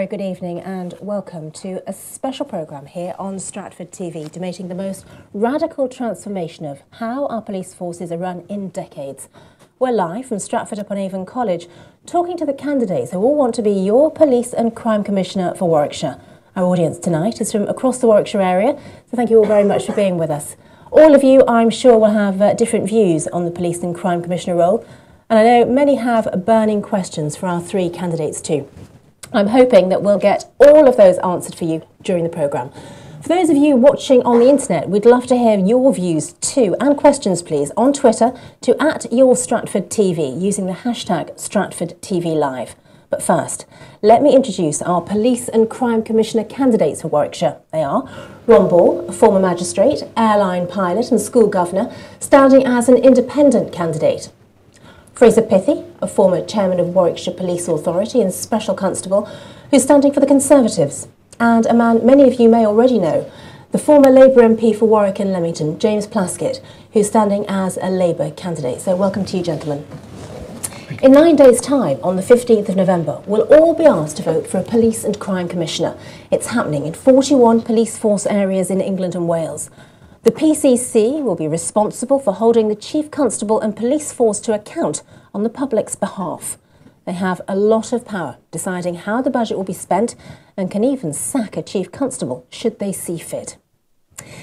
good evening and welcome to a special programme here on Stratford TV, debating the most radical transformation of how our police forces are run in decades. We're live from Stratford-upon-Avon College, talking to the candidates who all want to be your Police and Crime Commissioner for Warwickshire. Our audience tonight is from across the Warwickshire area, so thank you all very much for being with us. All of you, I'm sure, will have different views on the Police and Crime Commissioner role, and I know many have burning questions for our three candidates too. I'm hoping that we'll get all of those answered for you during the programme. For those of you watching on the internet, we'd love to hear your views too, and questions please, on Twitter to @YourStratfordTV using the hashtag StratfordTVLive. But first, let me introduce our Police and Crime Commissioner candidates for Warwickshire. They are Ron Ball, a former magistrate, airline pilot and school governor, standing as an independent candidate. Fraser Pithy, a former chairman of Warwickshire Police Authority and special constable, who's standing for the Conservatives. And a man many of you may already know, the former Labour MP for Warwick and Leamington, James Plaskett, who's standing as a Labour candidate. So welcome to you, gentlemen. In 9 days' time, on the 15th of November, we'll all be asked to vote for a Police and Crime Commissioner. It's happening in 41 police force areas in England and Wales. The PCC will be responsible for holding the Chief Constable and police force to account on the public's behalf. They have a lot of power, deciding how the budget will be spent, and can even sack a Chief Constable should they see fit.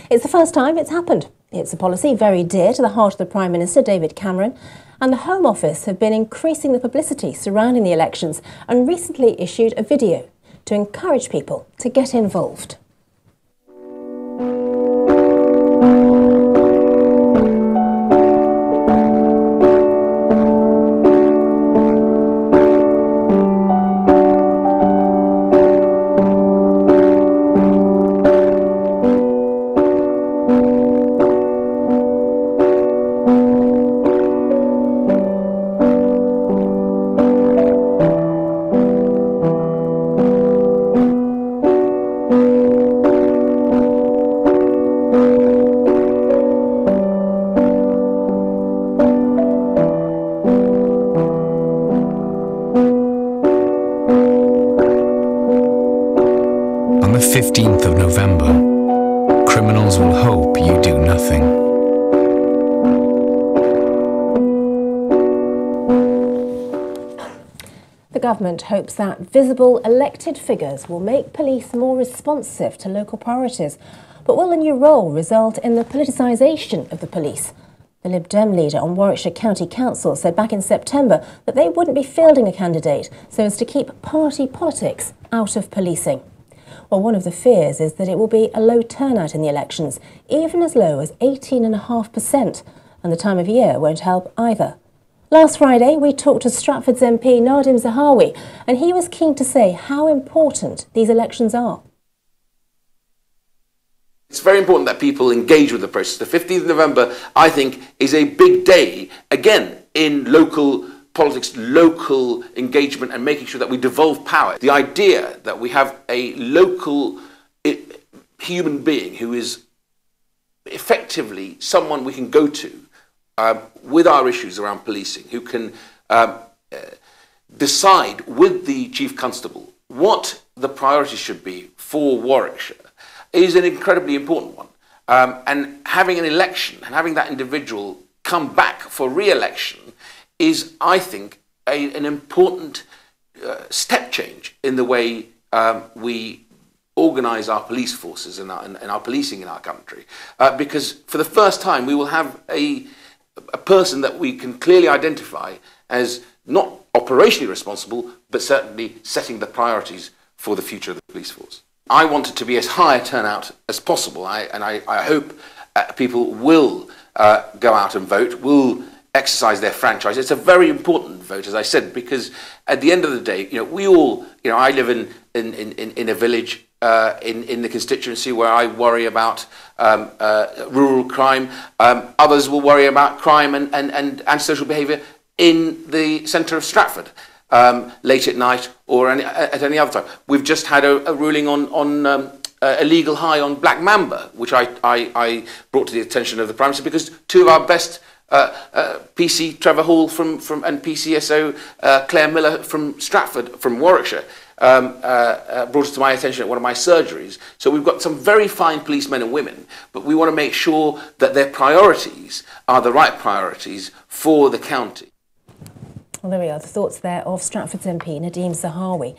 It's the first time it's happened. It's a policy very dear to the heart of the Prime Minister, David Cameron, and the Home Office have been increasing the publicity surrounding the elections and recently issued a video to encourage people to get involved. On the 15th of November, criminals will hope you do nothing. The government hopes that visible elected figures will make police more responsive to local priorities. But will the new role result in the politicisation of the police? The Lib Dem leader on Warwickshire County Council said back in September that they wouldn't be fielding a candidate so as to keep party politics out of policing. Well, one of the fears is that it will be a low turnout in the elections, even as low as 18.5%, and the time of year won't help either. Last Friday, we talked to Stratford's MP Nadim Zahawi, and he was keen to say how important these elections are. It's very important that people engage with the process. The 15th of November, I think, is a big day, again, in local politics, local engagement, and making sure that we devolve power. The idea that we have a local human being who is effectively someone we can go to with our issues around policing, who can decide with the Chief Constable what the priorities should be for Warwickshire, is an incredibly important one. And having an election and having that individual come back for re-election is, I think, an important step change in the way we organise our police forces and our policing in our country. Because for the first time we will have a person that we can clearly identify as not operationally responsible, but certainly setting the priorities for the future of the police force. I want it to be as high a turnout as possible, and I hope people will go out and vote, will exercise their franchise. It's a very important vote, as I said, because at the end of the day, we all, I live in a village in the constituency where I worry about rural crime. Others will worry about crime and antisocial behaviour in the centre of Stratford late at night or at any other time. We've just had a ruling on a legal high on black mamba, which I brought to the attention of the Prime Minister because two of our best PC Trevor Hall and PCSO Claire Miller from Stratford, from Warwickshire, brought it to my attention at one of my surgeries. So we've got some very fine policemen and women, but we want to make sure that their priorities are the right priorities for the county. Well, there we are, the thoughts there of Stratford's MP, Nadeem Zahawi.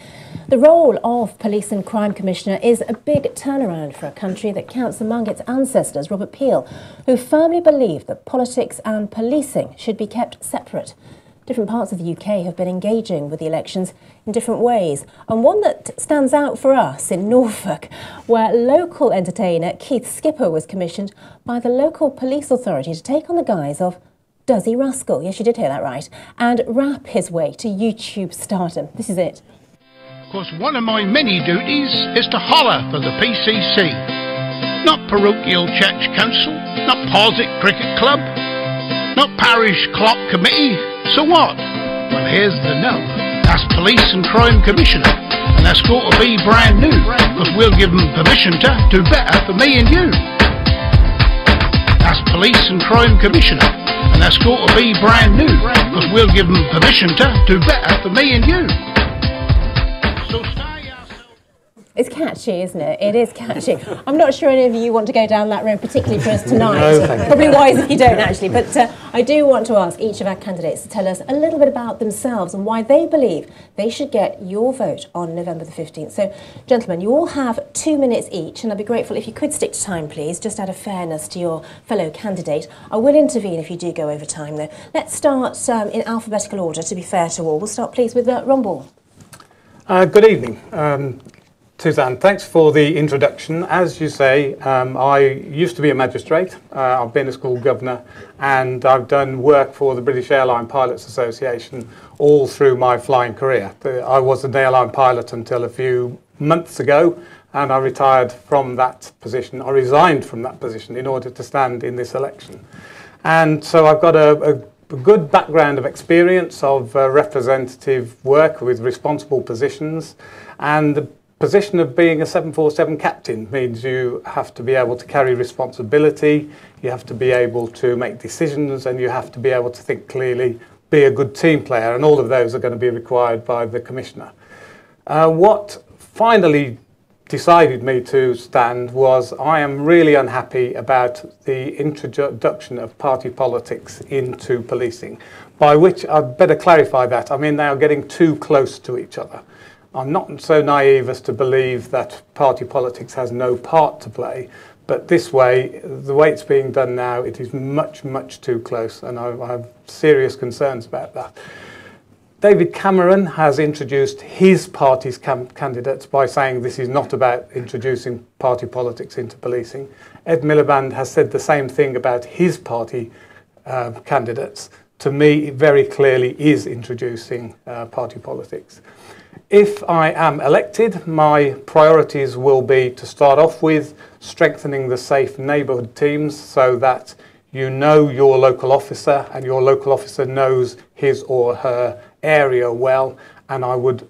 The role of Police and Crime Commissioner is a big turnaround for a country that counts among its ancestors, Robert Peel, who firmly believed that politics and policing should be kept separate. Different parts of the UK have been engaging with the elections in different ways. And one that stands out for us in Norfolk, where local entertainer Keith Skipper was commissioned by the local police authority to take on the guise of Duzzy Rascal, yes, you did hear that right, and rap his way to YouTube stardom. This is it. Of course, one of my many duties is to holler for the PCC. Not parochial church council, not Parsick cricket club, not parish clock committee. So what? Well, here's the nub. That's Police and Crime Commissioner, and that's got to be brand new, because we'll give them permission to do better for me and you. That's Police and Crime Commissioner, and that's got to be brand new, because we'll give them permission to do better for me and you. So stay yourself. It's catchy, isn't it? It is catchy. I'm not sure any of you want to go down that road, particularly for us tonight. No, probably wise if you don't, actually. But I do want to ask each of our candidates to tell us a little bit about themselves and why they believe they should get your vote on November the 15th. So, gentlemen, you all have 2 minutes each, and I'd be grateful if you could stick to time, please, just out of fairness to your fellow candidate. I will intervene if you do go over time, though. Let's start in alphabetical order, to be fair to all. We'll start, please, with Ron Ball. Good evening. Suzanne, thanks for the introduction. As you say, I used to be a magistrate. I've been a school governor, and I've done work for the British Airline Pilots Association all through my flying career. I was an airline pilot until a few months ago, and I retired from that position. I resigned from that position in order to stand in this election. And so I've got a good background of experience of representative work with responsible positions, and the position of being a 747 captain means you have to be able to carry responsibility, you have to be able to make decisions, and you have to be able to think clearly, be a good team player, and all of those are going to be required by the Commissioner. What finally decided me to stand was I am really unhappy about the introduction of party politics into policing, by which I'd better clarify that. I mean, they are getting too close to each other. I'm not so naive as to believe that party politics has no part to play, but this way, the way it's being done now, it is much, much too close, and I have serious concerns about that. David Cameron has introduced his party's candidates by saying this is not about introducing party politics into policing. Ed Miliband has said the same thing about his party candidates. To me, it very clearly is introducing party politics. If I am elected, my priorities will be to start off with strengthening the safe neighbourhood teams so that you know your local officer and your local officer knows his or her area well, and I would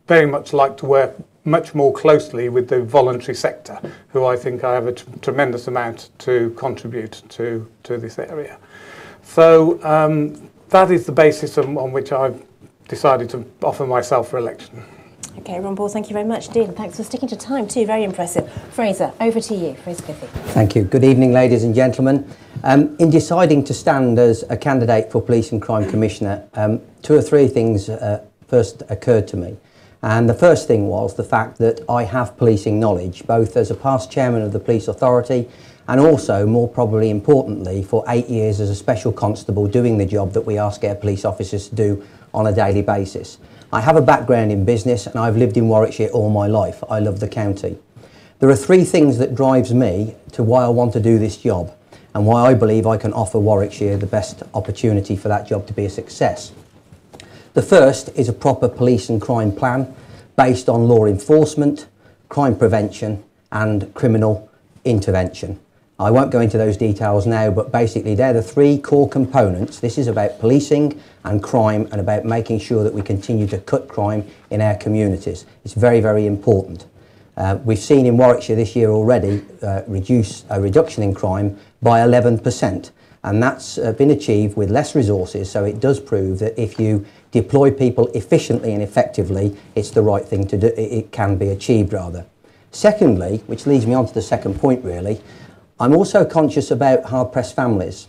very much like to work much more closely with the voluntary sector, who I think I have a tremendous amount to contribute to this area. So that is the basis on which I've decided to offer myself for election. OK, Ron Ball, thank you very much indeed, and thanks for sticking to time too, very impressive. Fraser, over to you. Fraser Piffy. Thank you. Good evening, ladies and gentlemen. In deciding to stand as a candidate for Police and Crime Commissioner, 2 or 3 things first occurred to me. And the first thing was the fact that I have policing knowledge, both as a past chairman of the police authority and also, more probably importantly, for 8 years as a special constable doing the job that we ask our police officers to do on a daily basis. I have a background in business and I've lived in Warwickshire all my life. I love the county. There are 3 things that drives me to why I want to do this job and why I believe I can offer Warwickshire the best opportunity for that job to be a success. The first is a proper police and crime plan based on law enforcement, crime prevention and criminal intervention. I won't go into those details now, but basically they're the 3 core components. This is about policing and crime and about making sure that we continue to cut crime in our communities. It's very, very important. We've seen in Warwickshire this year already a reduction in crime by 11%. And that's been achieved with less resources, so it does prove that if you deploy people efficiently and effectively, it's the right thing to do. It can be achieved, rather. Secondly, which leads me on to the second point really, I'm also conscious about hard-pressed families.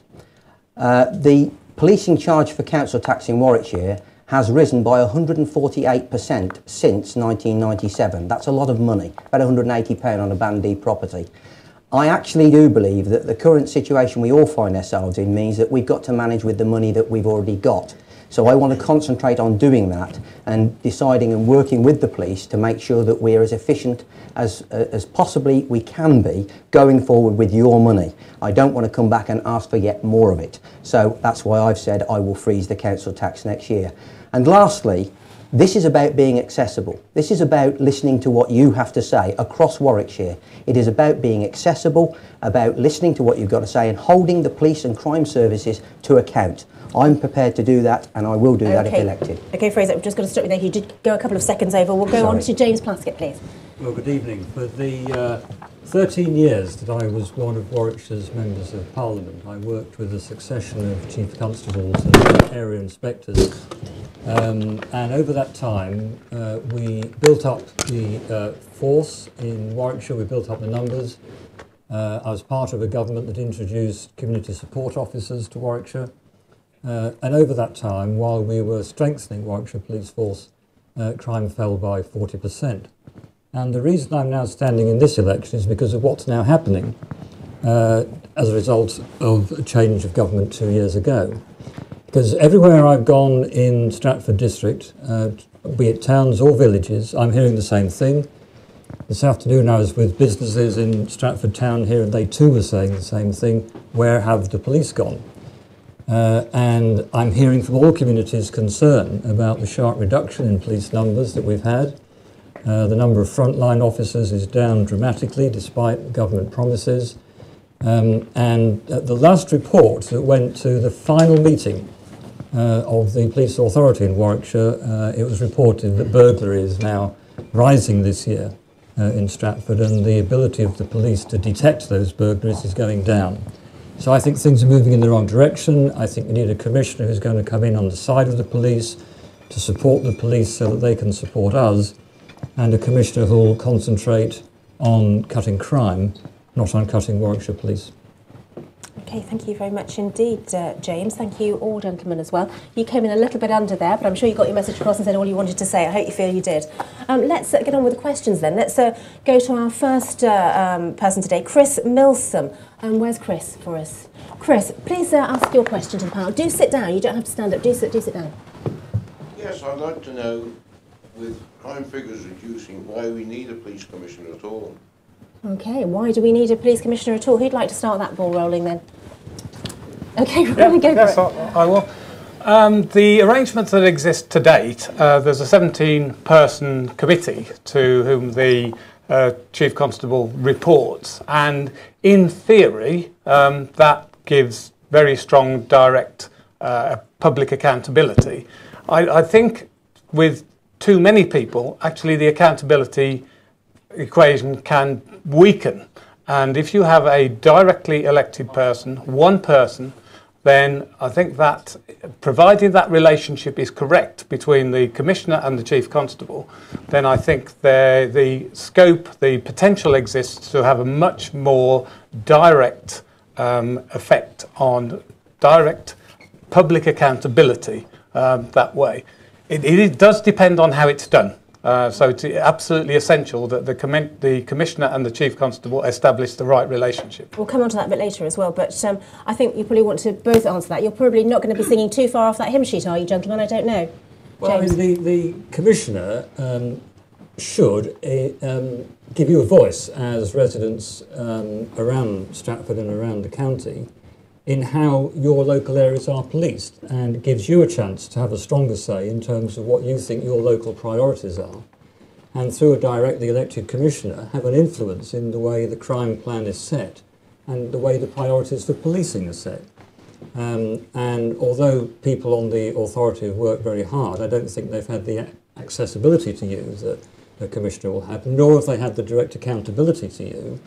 The policing charge for council tax in Warwickshire has risen by 148% since 1997. That's a lot of money, about £180 on a Band D property. I actually do believe that the current situation we all find ourselves in means that we've got to manage with the money that we've already got. So I want to concentrate on doing that and deciding and working with the police to make sure that we're as efficient as possibly we can be going forward with your money. I don't want to come back and ask for yet more of it. So that's why I've said I will freeze the council tax next year. And lastly, this is about being accessible. This is about listening to what you have to say across Warwickshire. It is about being accessible, about listening to what you've got to say and holding the police and crime services to account. I'm prepared to do that, and I will do that if elected. OK, Fraser, I'm just going to stop you there. You did go a couple of seconds over. We'll go on to James Plaskett, please. Well, good evening. For the 13 years that I was one of Warwickshire's Members of Parliament, I worked with a succession of Chief Constables and area inspectors. And over that time, we built up the force in Warwickshire, we built up the numbers. I was part of a government that introduced community support officers to Warwickshire. And over that time, while we were strengthening Warwickshire Police Force, crime fell by 40%. And the reason I'm now standing in this election is because of what's now happening as a result of a change of government 2 years ago. Because everywhere I've gone in Stratford district, be it towns or villages, I'm hearing the same thing. This afternoon I was with businesses in Stratford town here and they too were saying the same thing. Where have the police gone? And I'm hearing from all communities concern about the sharp reduction in police numbers that we've had. The number of frontline officers is down dramatically despite government promises. And the last report that went to the final meeting of the police authority in Warwickshire, it was reported that burglary is now rising this year in Stratford and the ability of the police to detect those burglaries is going down. So I think things are moving in the wrong direction. I think we need a commissioner who's going to come in on the side of the police to support the police so that they can support us, and a commissioner who will concentrate on cutting crime, not on cutting Warwickshire police. OK, thank you very much indeed, James. Thank you all gentlemen as well. You came in a little bit under there, but I'm sure you got your message across and said all you wanted to say. I hope you feel you did. Let's get on with the questions then. Let's go to our first person today, Chris Milsom. Where's Chris for us? Chris, please ask your question to the panel. Do sit down. You don't have to stand up. Do sit down. Yes, I'd like to know, with crime figures reducing, why we need a police commissioner at all. OK, why do we need a police commissioner at all? Who'd like to start that ball rolling then? OK, we're going to go for it. I will. The arrangements that exist to date, there's a 17-person committee to whom the Chief Constable reports, and in theory that gives very strong direct public accountability. I think with too many people, actually the accountability equation can weaken, and if you have a directly elected person, one person, then I think that, provided that relationship is correct between the Commissioner and the Chief Constable, then I think the scope, the potential exists to have a much more direct effect on direct public accountability that way. It does depend on how it's done. So it's absolutely essential that the Commissioner and the Chief Constable establish the right relationship. We'll come on to that a bit later as well, but I think you probably want to both answer that. You're probably not going to be singing too far off that hymn sheet, are you, gentlemen? I don't know. Well, James? I mean, the Commissioner should give you a voice as residents around Stratford and around the county in how your local areas are policed, and gives you a chance to have a stronger say in terms of what you think your local priorities are, and through a directly elected commissioner have an influence in the way the crime plan is set and the way the priorities for policing are set. And although people on the authority have worked very hard, I don't think they've had the accessibility to you that a commissioner will have, nor have they had the direct accountability to you.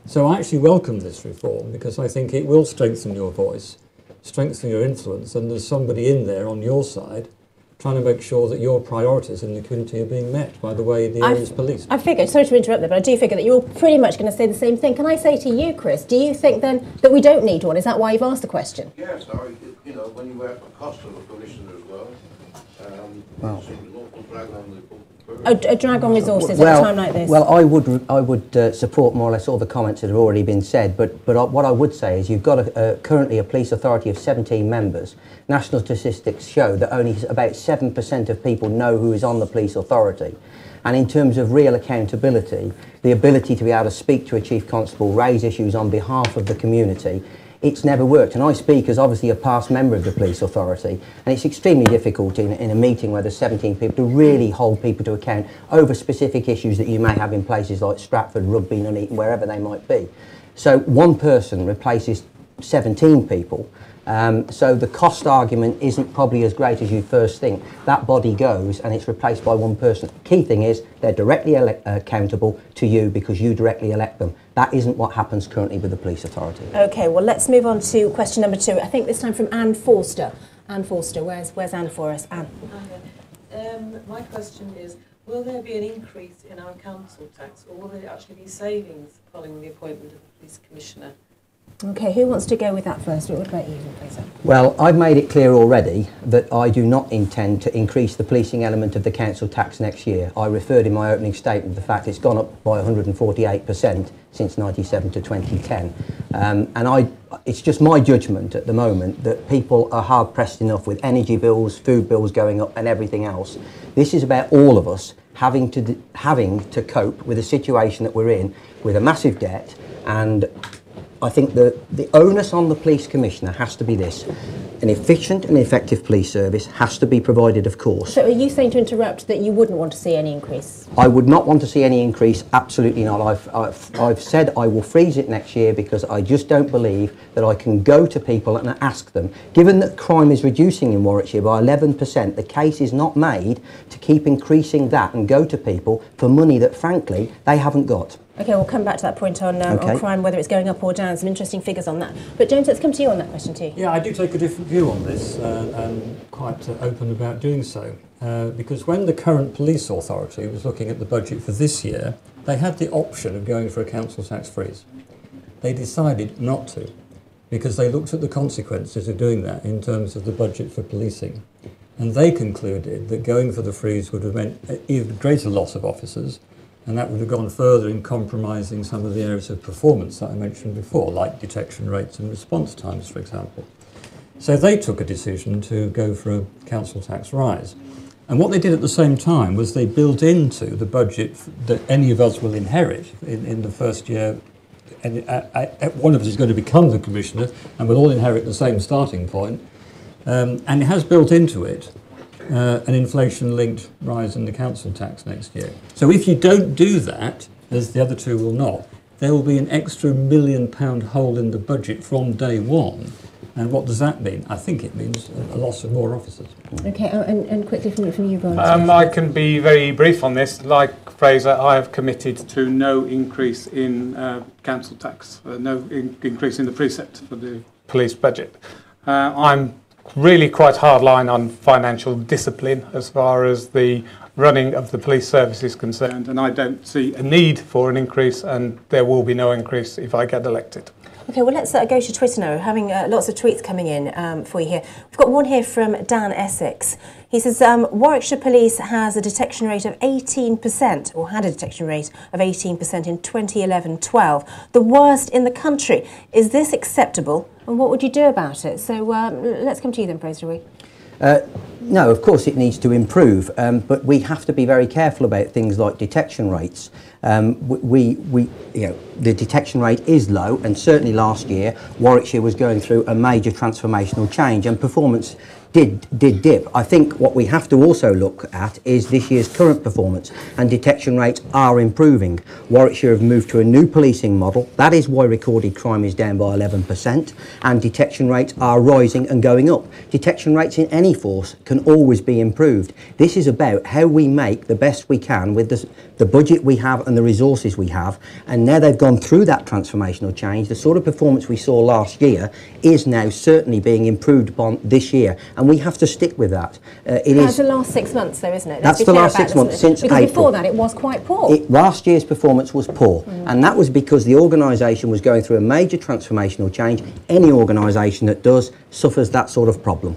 So I actually welcome this reform because I think it will strengthen your voice. strengthen your influence, and there's somebody in there on your side trying to make sure that your priorities in the community are being met by the way the area is policed. I figure, sorry to interrupt there, but I do figure that you're pretty much going to say the same thing. Can I say to you, Chris, do you think then that we don't need one? Is that why you've asked the question? Yes, you know, when you work the cost of a commissioner as well, it's an awful drag on the A drag on resources at a time like this? Well, I would support more or less all the comments that have already been said, but what I would say is you've got currently a police authority of 17 members. National statistics show that only about 7% of people know who is on the police authority. And in terms of real accountability, the ability to be able to speak to a chief constable, raise issues on behalf of the community, it's never worked. And I speak as obviously a past member of the police authority, and it's extremely difficult in a meeting where there's 17 people to really hold people to account over specific issues that you may have in places like Stratford, Rugby, Nuneaton, wherever they might be. So one person replaces 17 people. So the cost argument isn't probably as great as you first think. That body goes and it's replaced by one person. Key thing is they're directly accountable to you because you directly elect them. That isn't what happens currently with the police authority. OK, well, let's move on to question number 2. I think this time from Anne Forster. Anne Forster, where's Anne for us? Anne. My question is, will there be an increase in our council tax, or will there actually be savings following the appointment of the police commissioner? OK, who wants to go with that first? What about you, Fraser? Well, I've made it clear already that I do not intend to increase the policing element of the council tax next year. I referred in my opening statement to the fact it's gone up by 148% since 97 to 2010. It's just my judgment at the moment that people are hard pressed enough with energy bills, food bills going up and everything else. This is about all of us having to cope with the situation that we're in with a massive debt, and I think the onus on the police commissioner has to be this. An efficient and effective police service has to be provided, of course. So are you saying, to interrupt, that you wouldn't want to see any increase? I would not want to see any increase, absolutely not. I've said I will freeze it next year because I just don't believe that I can go to people and ask them. Given that crime is reducing in Warwickshire by 11%, the case is not made to keep increasing that and go to people for money that, frankly, they haven't got. OK, we'll come back to that point on crime, whether it's going up or down. Some interesting figures on that. But James, let's come to you on that question too. Yeah, I do take a different view on this, and quite open about doing so. Because when the current police authority was looking at the budget for this year, they had the option of going for a council tax freeze. They decided not to, because they looked at the consequences of doing that in terms of the budget for policing. And they concluded that going for the freeze would have meant an even greater loss of officers, and that would have gone further in compromising some of the areas of performance that I mentioned before, like detection rates and response times, for example. So they took a decision to go for a council tax rise. And what they did at the same time was they built into the budget that any of us will inherit in the first year. And one of us is going to become the commissioner, and we'll all inherit the same starting point. And it has built into it an inflation-linked rise in the council tax next year. So if you don't do that, as the other two will not, there will be an extra £1 million hole in the budget from day one. And what does that mean? I think it means a loss of more officers. OK, and quickly from you, Brian. I can be very brief on this. Like Fraser, I have committed to no increase in council tax, no increase in the precept for the police budget. I'm really quite hardline on financial discipline as far as the running of the police service is concerned, and I don't see a need for an increase, and there will be no increase if I get elected. OK, well, let's go to Twitter now. We're having lots of tweets coming in for you here. We've got one here from Dan Essex. He says, Warwickshire Police has a detection rate of 18%, or had a detection rate of 18% in 2011-12, the worst in the country. Is this acceptable, and what would you do about it? So let's come to you then, Fraser. No, of course it needs to improve, but we have to be very careful about things like detection rates. The detection rate is low, and certainly last year Warwickshire was going through a major transformational change, and performance did dip. I think what we have to also look at is this year's current performance, and detection rates are improving. Warwickshire have moved to a new policing model. That is why recorded crime is down by 11%, and detection rates are rising and going up. Detection rates in any force can always be improved. This is about how we make the best we can with the budget we have and the resources we have, and now they've gone through that transformational change. The sort of performance we saw last year is now certainly being improved upon this year, and we have to stick with that. That's the last 6 months though, isn't it? That's the last 6 months since Because April. before that it was quite poor. Last year's performance was poor, and that was because the organisation was going through a major transformational change. Any organisation that does suffers that sort of problem.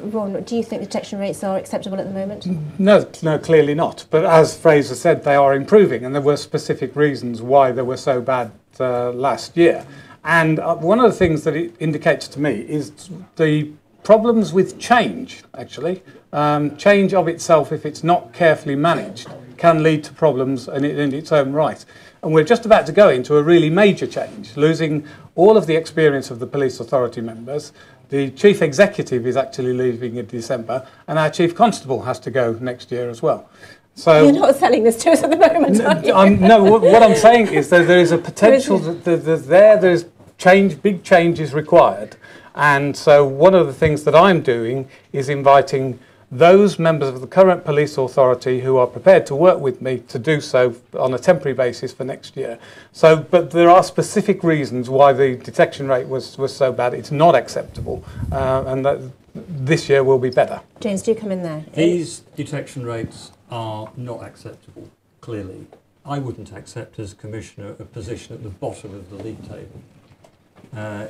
Ron, do you think detection rates are acceptable at the moment? No, clearly not. But as Fraser said, they are improving, and there were specific reasons why they were so bad last year. And one of the things that it indicates to me is the problems with change, actually. Change of itself, if it's not carefully managed, can lead to problems in its own right. And we're just about to go into a really major change, losing all of the experience of the police authority members. The chief executive is actually leaving in December, and our chief constable has to go next year as well. So you're not selling this to us at the moment, are you? No, what I'm saying is that there is a potential that there's change, big change is required. And so one of the things that I'm doing is inviting those members of the current police authority who are prepared to work with me to do so on a temporary basis for next year. So, but there are specific reasons why the detection rate was so bad. It's not acceptable, and that this year will be better. James, do come in there. These detection rates are not acceptable, clearly. I wouldn't accept as Commissioner a position at the bottom of the league table.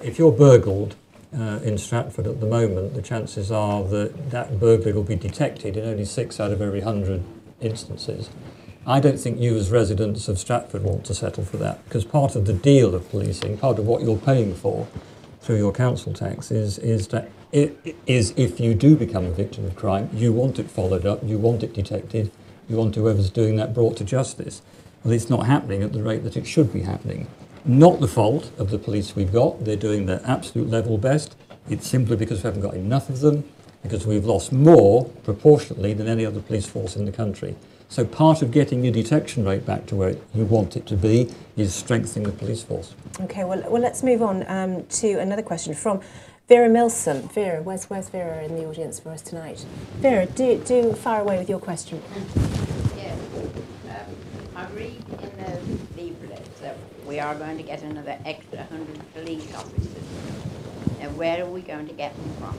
If you're burgled in Stratford at the moment, the chances are that that burglary will be detected in only 6 out of every 100 instances. I don't think you as residents of Stratford want to settle for that, because part of the deal of policing, part of what you're paying for through your council tax is if you do become a victim of crime, you want it followed up, you want it detected, you want whoever's doing that brought to justice. Well, it's not happening at the rate that it should be happening. Not the fault of the police we've got. They're doing their absolute level best. It's simply because we haven't got enough of them, because we've lost more proportionately than any other police force in the country. So part of getting your detection rate back to where you want it to be is strengthening the police force. Okay, well let's move on to another question from Vera Milsom. Vera, where's Vera in the audience for us tonight? Vera, do fire away with your question. Yes. I read in the leaflet that we are going to get another extra 100 police officers. Now, where are we going to get them from?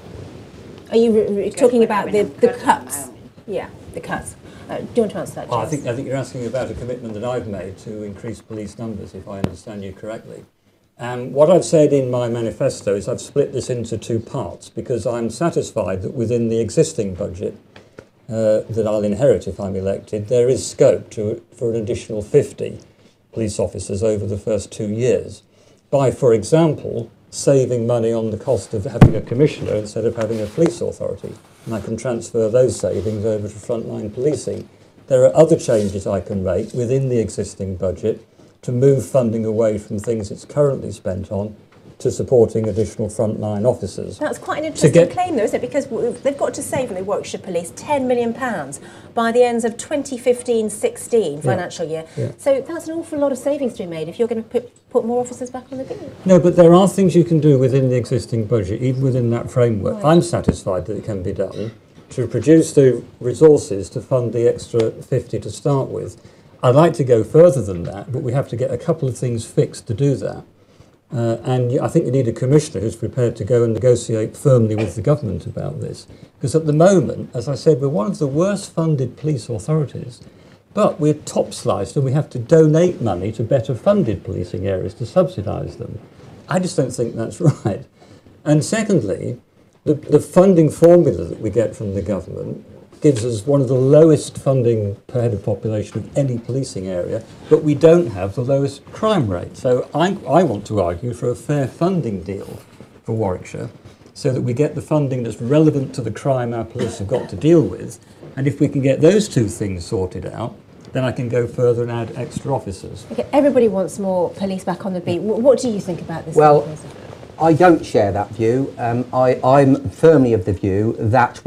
Are you talking about the cuts? Yeah, the cuts. Do you want to answer that, James? Well, I think you're asking about a commitment that I've made to increase police numbers, if I understand you correctly. What I've said in my manifesto is I've split this into 2 parts, because I'm satisfied that within the existing budget that I'll inherit if I'm elected, there is scope for an additional 50 police officers over the first 2 years by, for example, saving money on the cost of having a commissioner instead of having a police authority. And I can transfer those savings over to frontline policing. There are other changes I can make within the existing budget to move funding away from things it's currently spent on to supporting additional frontline officers. That's quite an interesting claim though, isn't it? Because they've got to save in the Warwickshire Police £10 million by the ends of 2015-16 financial year. Yeah. So that's an awful lot of savings to be made if you're going to put more officers back on the beat. No, but there are things you can do within the existing budget, even within that framework. Right. I'm satisfied that it can be done to produce the resources to fund the extra 50 to start with. I'd like to go further than that, but we have to get a couple of things fixed to do that. And I think you need a commissioner who's prepared to go and negotiate firmly with the government about this. Because at the moment, as I said, we're one of the worst funded police authorities, but we're top sliced and we have to donate money to better funded policing areas to subsidise them. I just don't think that's right. And secondly, the funding formula that we get from the government gives us one of the lowest funding per head of population of any policing area, but we don't have the lowest crime rate. So I want to argue for a fair funding deal for Warwickshire so that we get the funding that's relevant to the crime our police have got to deal with. And if we can get those 2 things sorted out, then I can go further and add extra officers. Okay, everybody wants more police back on the beat. What do you think about this? Well, I don't share that view. I'm firmly of the view that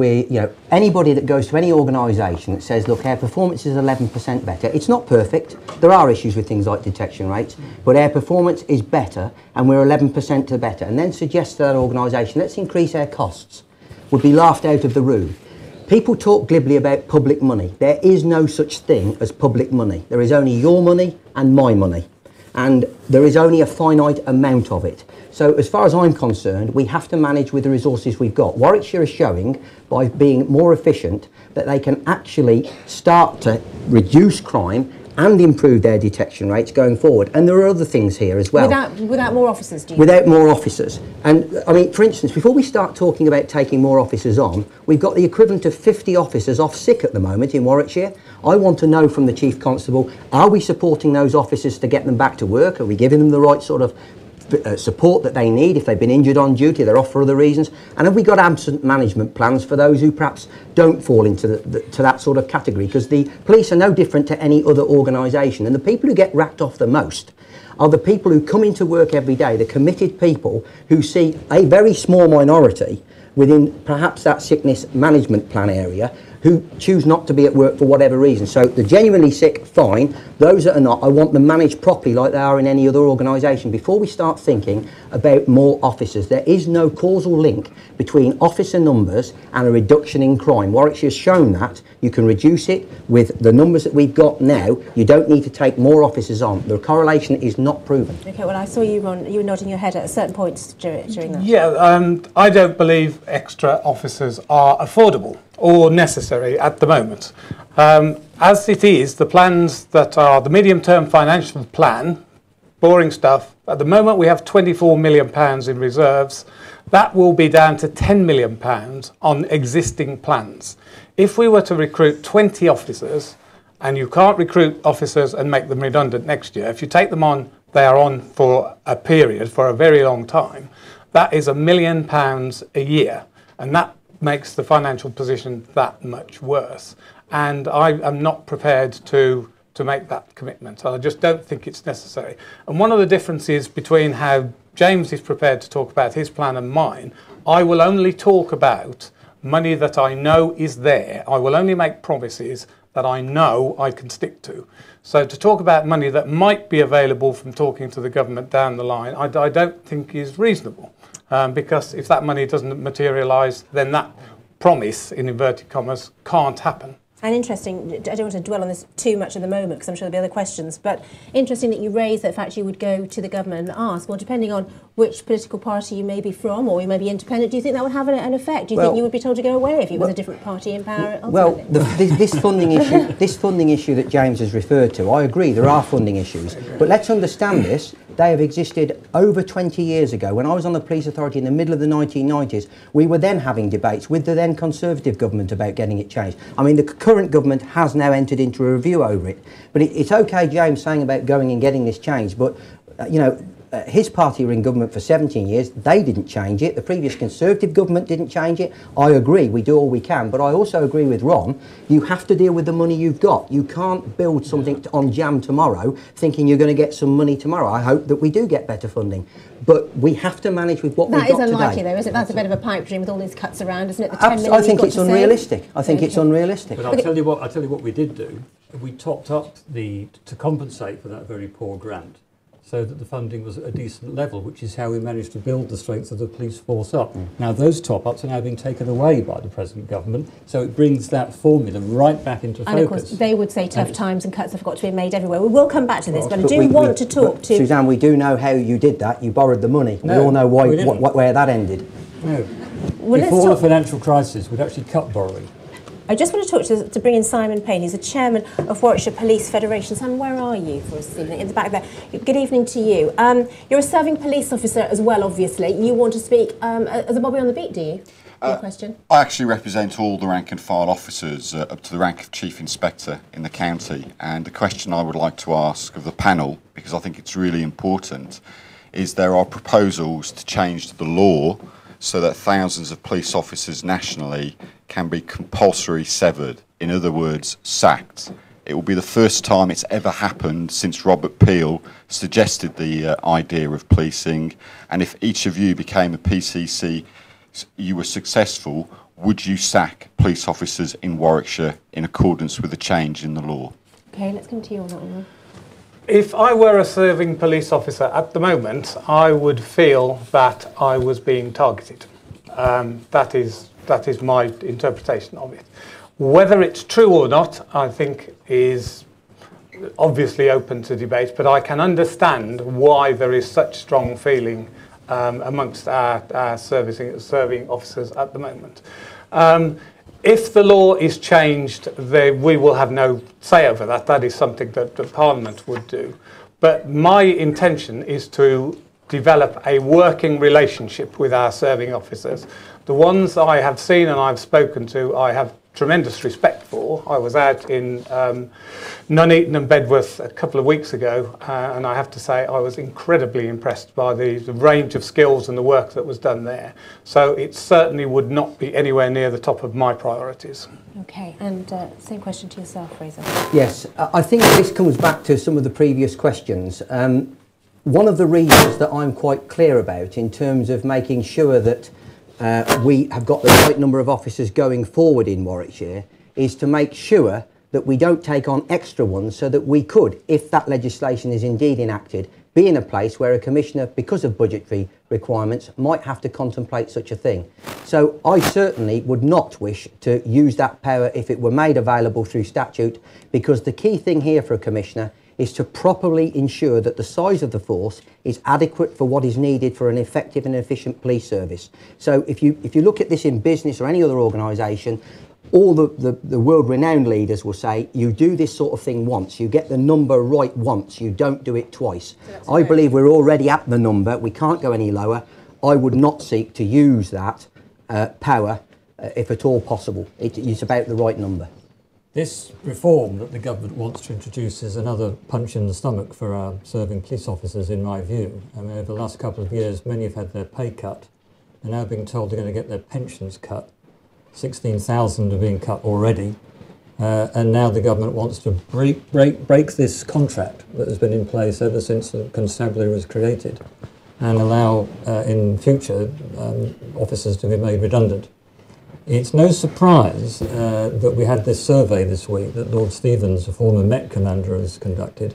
anybody that goes to any organisation that says, look, our performance is 11% better, it's not perfect. There are issues with things like detection rates, but our performance is better and we're 11% to better, and then suggest to that organisation, let's increase our costs, would be laughed out of the room. People talk glibly about public money. There is no such thing as public money. There is only your money and my money, and there is only a finite amount of it. So as far as I'm concerned, we have to manage with the resources we've got. Warwickshire is showing, by being more efficient, that they can actually start to reduce crime and improve their detection rates going forward. And there are other things here as well. Without more officers, do you Without more officers. And I mean, for instance, before we start talking about taking more officers on, we've got the equivalent of 50 officers off sick at the moment in Warwickshire. I want to know from the Chief Constable, are we supporting those officers to get them back to work? Are we giving them the right sort of support that they need if they've been injured on duty, they're off for other reasons? And have we got absent management plans for those who perhaps don't fall into to that sort of category? Because the police are no different to any other organisation, and the people who get racked off the most are the people who come into work every day, the committed people who see a very small minority within perhaps that sickness management plan area who choose not to be at work for whatever reason. So the genuinely sick, fine. Those that are not, I want them managed properly like they are in any other organisation. Before we start thinking about more officers, there is no causal link between officer numbers and a reduction in crime. Warwickshire's shown that. You can reduce it with the numbers that we've got now. You don't need to take more officers on. The correlation is not proven. Okay, well, I saw you, Ron, you were nodding your head at a certain point during that. Yeah, I don't believe extra officers are affordable or necessary at the moment. As it is, the plans that are the medium-term financial plan, boring stuff, at the moment we have £24 million in reserves. That will be down to £10 million on existing plans. If we were to recruit 20 officers, and you can't recruit officers and make them redundant next year, if you take them on, they are on for a period, for a very long time, that is £1 million a year, and that makes the financial position that much worse. And I am not prepared to make that commitment. I just don't think it's necessary. And one of the differences between how James is prepared to talk about his plan and mine, I will only talk about money that I know is there. I will only make promises that I know I can stick to. So to talk about money that might be available from talking to the government down the line, I don't think is reasonable. Because if that money doesn't materialise, then that promise, in inverted commas, can't happen. And interesting, I don't want to dwell on this too much at the moment because I'm sure there'll be other questions, but interesting that you raised that fact you would go to the government and ask, well, depending on which political party you may be from or you may be independent, do you think that would have an effect? Do you think you would be told to go away if it was a different party in power? Well, this funding issue that James has referred to, I agree, there are funding issues. But let's understand this. They have existed over 20 years ago. When I was on the police authority in the middle of the 1990s, we were then having debates with the then Conservative government about getting it changed. I mean, the current government has now entered into a review over it. But it's OK, James, saying about going and getting this changed, but, you know, his party were in government for 17 years. They didn't change it. The previous Conservative government didn't change it. I agree, we do all we can. But I also agree with Ron. You have to deal with the money you've got. You can't build something on jam tomorrow thinking you're going to get some money tomorrow. I hope that we do get better funding. But we have to manage with what we've got today. That is unlikely, though, isn't it? That's a bit of a pipe dream with all these cuts around, isn't it? The 10 million I think it's unrealistic. I think it's unrealistic. But I'll tell you what we did do. We topped up to compensate for that very poor grant, so that the funding was at a decent level, which is how we managed to build the strength of the police force up. Now, those top-ups are now being taken away by the present government, so it brings that formula right back into focus. And of course, they would say tough times and cuts have got to be made everywhere. We will come back to this, but I do want to talk to... Suzanne, we do know how you did that. You borrowed the money. No, we all know where that ended. No. Before the financial crisis, we'd actually cut borrowing. I just want to talk to bring in Simon Payne. He's the chairman of Warwickshire Police Federation. Simon, where are you for us this evening? In the back there. Good evening to you. You're a serving police officer as well, obviously. You want to speak as a Bobby on the beat, do you? Your question? I actually represent all the rank and file officers up to the rank of Chief Inspector in the county. And the question I would like to ask of the panel, because I think it's really important, is there are proposals to change the law so that thousands of police officers nationally can be compulsory severed, in other words, sacked, It will be the first time it's ever happened since Robert Peel suggested the idea of policing. And if each of you became a PCC, you were successful, would you sack police officers in Warwickshire in accordance with the change in the law? Okay, let's come to you on that one. If I were a serving police officer at the moment, I would feel that I was being targeted. That is my interpretation of it. Whether it's true or not, I think is obviously open to debate, but I can understand why there is such strong feeling amongst our serving officers at the moment. If the law is changed, we will have no say over that. That is something that the Parliament would do. But my intention is to develop a working relationship with our serving officers. The ones I have seen and I've spoken to, I have tremendous respect for. I was out in Nuneaton and Bedworth a couple of weeks ago, and I have to say I was incredibly impressed by the range of skills and the work that was done there. So it certainly would not be anywhere near the top of my priorities. Okay, and same question to yourself, Fraser. Yes, I think this comes back to some of the previous questions. One of the reasons that I'm quite clear about in terms of making sure that we have got the right number of officers going forward in Warwickshire is to make sure that we don't take on extra ones, so that we could, if that legislation is indeed enacted, be in a place where a commissioner, because of budgetary requirements, might have to contemplate such a thing. So I certainly would not wish to use that power if it were made available through statute, because the key thing here for a commissioner is to properly ensure that the size of the force is adequate for what is needed for an effective and efficient police service. So if you look at this in business or any other organisation, all the world-renowned leaders will say, you do this sort of thing once, you get the number right once, you don't do it twice. I believe we're already at the number, we can't go any lower. I would not seek to use that power if at all possible. It's about the right number. This reform that the government wants to introduce is another punch in the stomach for our serving police officers, in my view. I mean, over the last couple of years, many have had their pay cut. They're now being told they're going to get their pensions cut. 16,000 are being cut already. And now the government wants to break this contract that has been in place ever since the constabulary was created, and allow in future officers to be made redundant. It's no surprise that we had this survey this week that Lord Stevens, a former Met commander, has conducted.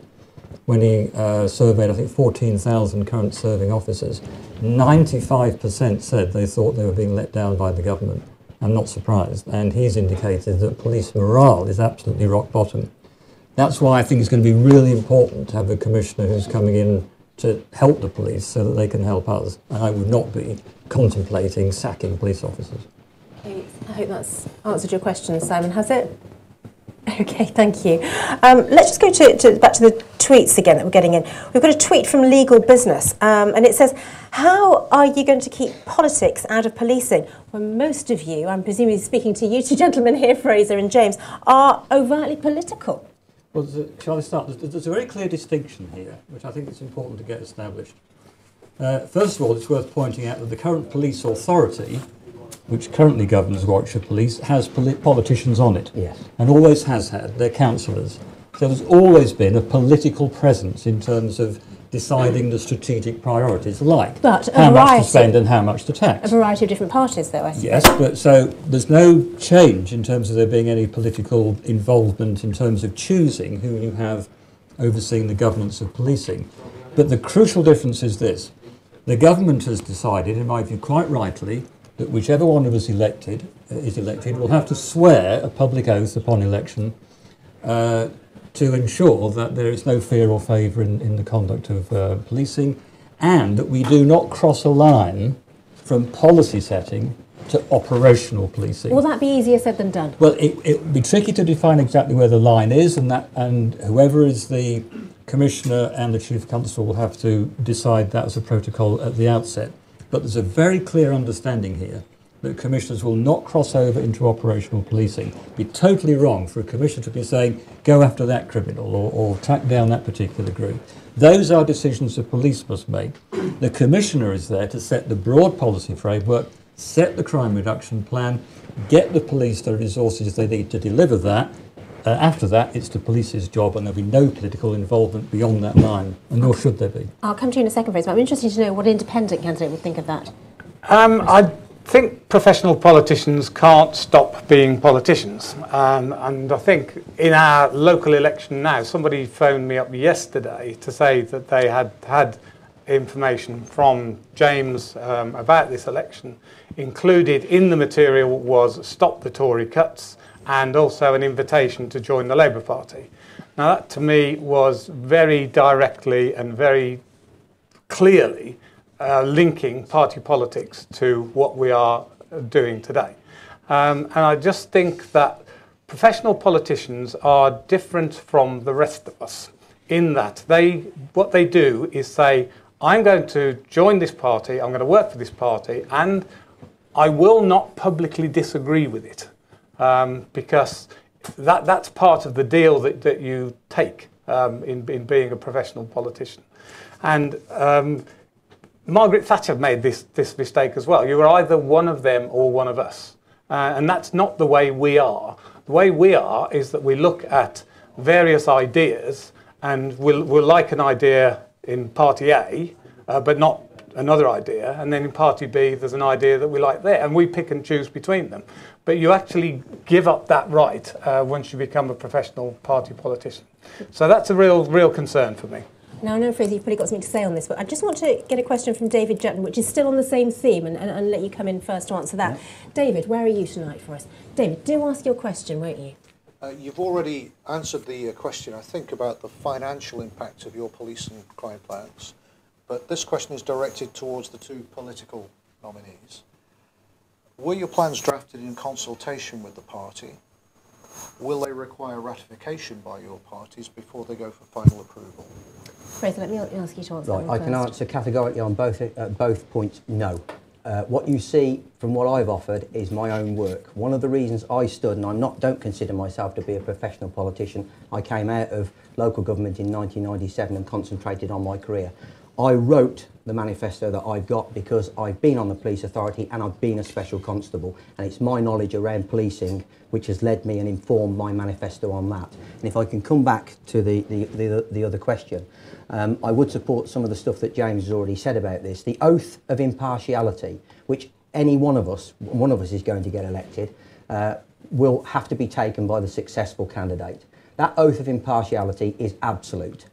When he surveyed, I think, 14,000 current serving officers, 95% said they thought they were being let down by the government. I'm not surprised. And he's indicated that police morale is absolutely rock bottom. That's why I think it's going to be really important to have a commissioner who's coming in to help the police so that they can help us. And I would not be contemplating sacking police officers. I hope that's answered your question, Simon, has it? Okay, thank you. Let's just go back to the tweets again that we're getting in. We've got a tweet from Legal Business, and it says, how are you going to keep politics out of policing when most of you, I'm presumably speaking to you two gentlemen here, Fraser and James, are overtly political? Well, shall I start? There's a very clear distinction here, which I think it's important to get established. First of all, it's worth pointing out that the current police authority, which currently governs Warwickshire Police, has politicians on it. Yes. And always has had. They're councillors. So there's always been a political presence in terms of deciding the strategic priorities, like how much to spend and how much to tax. A variety of different parties, though, I suppose. Yes, but so there's no change in terms of there being any political involvement in terms of choosing who you have overseeing the governance of policing. But the crucial difference is this. The government has decided, in my view quite rightly, that whichever one of us is elected will have to swear a public oath upon election to ensure that there is no fear or favour in the conduct of policing, and that we do not cross a line from policy setting to operational policing. Will that be easier said than done? Well, it would be tricky to define exactly where the line is, and whoever is the Commissioner and the Chief Constable will have to decide that as a protocol at the outset. But there's a very clear understanding here that commissioners will not cross over into operational policing. It'd be totally wrong for a commissioner to be saying, go after that criminal or track down that particular group. Those are decisions the police must make. The commissioner is there to set the broad policy framework, set the crime reduction plan, get the police the resources they need to deliver that, After that, it's the police's job, and there'll be no political involvement beyond that line, and nor should there be. I'll come to you in a second, Fraser, but I'm interested to know what an independent candidate would think of that. I think professional politicians can't stop being politicians. And I think in our local election now, somebody phoned me up yesterday to say that they had had information from James about this election. Included in the material was stop the Tory cuts and also an invitation to join the Labour Party. Now that to me was very directly and very clearly linking party politics to what we are doing today. And I just think that professional politicians are different from the rest of us in that what they do is say, I'm going to join this party, I'm going to work for this party, and I will not publicly disagree with it, because that's part of the deal that you take in being a professional politician. And Margaret Thatcher made this mistake as well. You are either one of them or one of us. And that's not the way we are. The way we are is that we look at various ideas and we'll like an idea in Party A, but not another idea. And then in Party B, there's an idea that we like there. And we pick and choose between them. But you actually give up that right once you become a professional party politician. So that's a real concern for me. Now, I know, Fraser, you've probably got something to say on this, but I just want to get a question from David Jutton, which is still on the same theme, and let you come in first to answer that. Yeah. David, where are you tonight for us? David, do ask your question, won't you? You've already answered the question, I think, about the financial impact of your police and crime plans, but this question is directed towards the two political nominees. Were your plans drafted in consultation with the party? Will they require ratification by your parties before they go for final approval? Fraser, let me ask you to answer that one I first. can answer categorically on both points, no. What you see from what I've offered is my own work. One of the reasons I stood, and don't consider myself to be a professional politician, I came out of local government in 1997 and concentrated on my career. I wrote the manifesto that I've got because I've been on the police authority and I've been a special constable, and it's my knowledge around policing which has led me and informed my manifesto on that. And if I can come back to the other question, I would support some of the stuff that James has already said about this. The oath of impartiality, which any one of us is going to get elected, will have to be taken by the successful candidate. That oath of impartiality is absolute.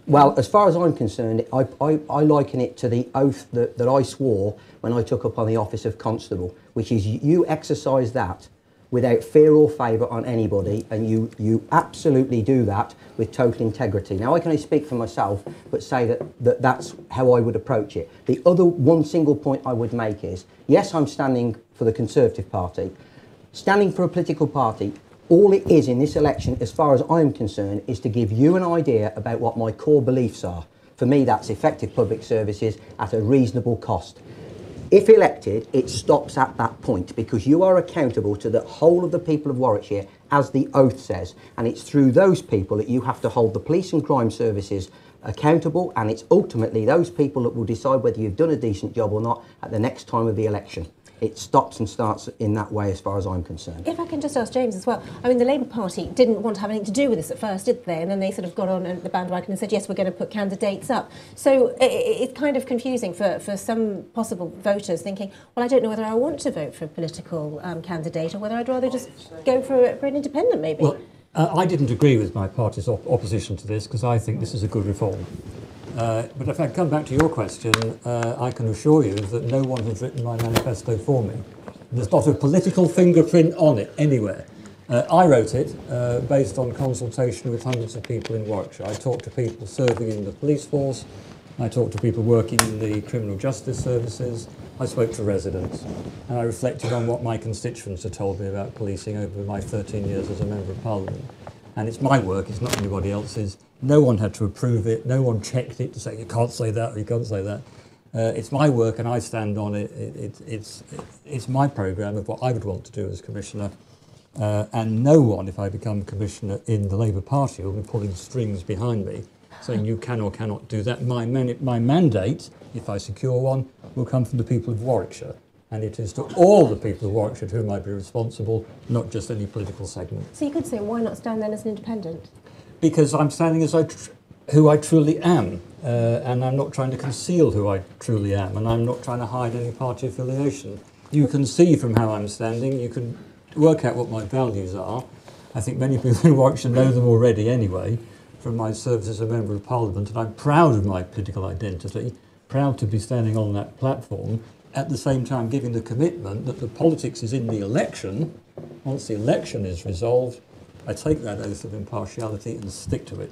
Well, as far as I'm concerned, I liken it to the oath that I swore when I took up on the office of constable, which is you exercise that without fear or favour on anybody, and you absolutely do that with total integrity. Now, I can only speak for myself, but say that's how I would approach it. The other one single point I would make is, yes, I'm standing for the Conservative Party. Standing for a political party, all it is in this election, as far as I'm concerned, is to give you an idea about what my core beliefs are. For me, that's effective public services at a reasonable cost. If elected, it stops at that point, because you are accountable to the whole of the people of Warwickshire, as the oath says, and it's through those people that you have to hold the police and crime services accountable, and it's ultimately those people that will decide whether you've done a decent job or not at the next time of the election. It stops and starts in that way as far as I'm concerned. If I can just ask James as well, I mean, the Labour Party didn't want to have anything to do with this at first, did they? And then they sort of got on the bandwagon and said, yes, we're going to put candidates up. So it's kind of confusing for some possible voters thinking, well, I don't know whether I want to vote for a political candidate or whether I'd rather just go for an independent, maybe. Well, I didn't agree with my party's opposition to this because I think this is a good reform. But if I come back to your question, I can assure you that no one has written my manifesto for me. There's not a political fingerprint on it anywhere. I wrote it based on consultation with hundreds of people in Warwickshire. I talked to people serving in the police force, I talked to people working in the criminal justice services, I spoke to residents, and I reflected on what my constituents had told me about policing over my 13 years as a Member of Parliament. And it's my work, it's not anybody else's. No one had to approve it, no one checked it to say you can't say that or you can't say that. It's my work and I stand on it. It's my programme of what I would want to do as Commissioner. And no one, if I become Commissioner in the Labour Party, will be pulling strings behind me saying you can or cannot do that. My mandate, if I secure one, will come from the people of Warwickshire. and it is to all the people of Warwickshire to whom I'd be responsible, not just any political segment. So you could say, why not stand then as an independent? Because I'm standing as who I truly am, and I'm not trying to conceal who I truly am, and I'm not trying to hide any party affiliation. You can see from how I'm standing, you can work out what my values are. I think many people in Warwickshire know them already anyway, from my service as a Member of Parliament, and I'm proud of my political identity, proud to be standing on that platform, at the same time giving the commitment that the politics is in the election. Once the election is resolved, I take that oath of impartiality and stick to it.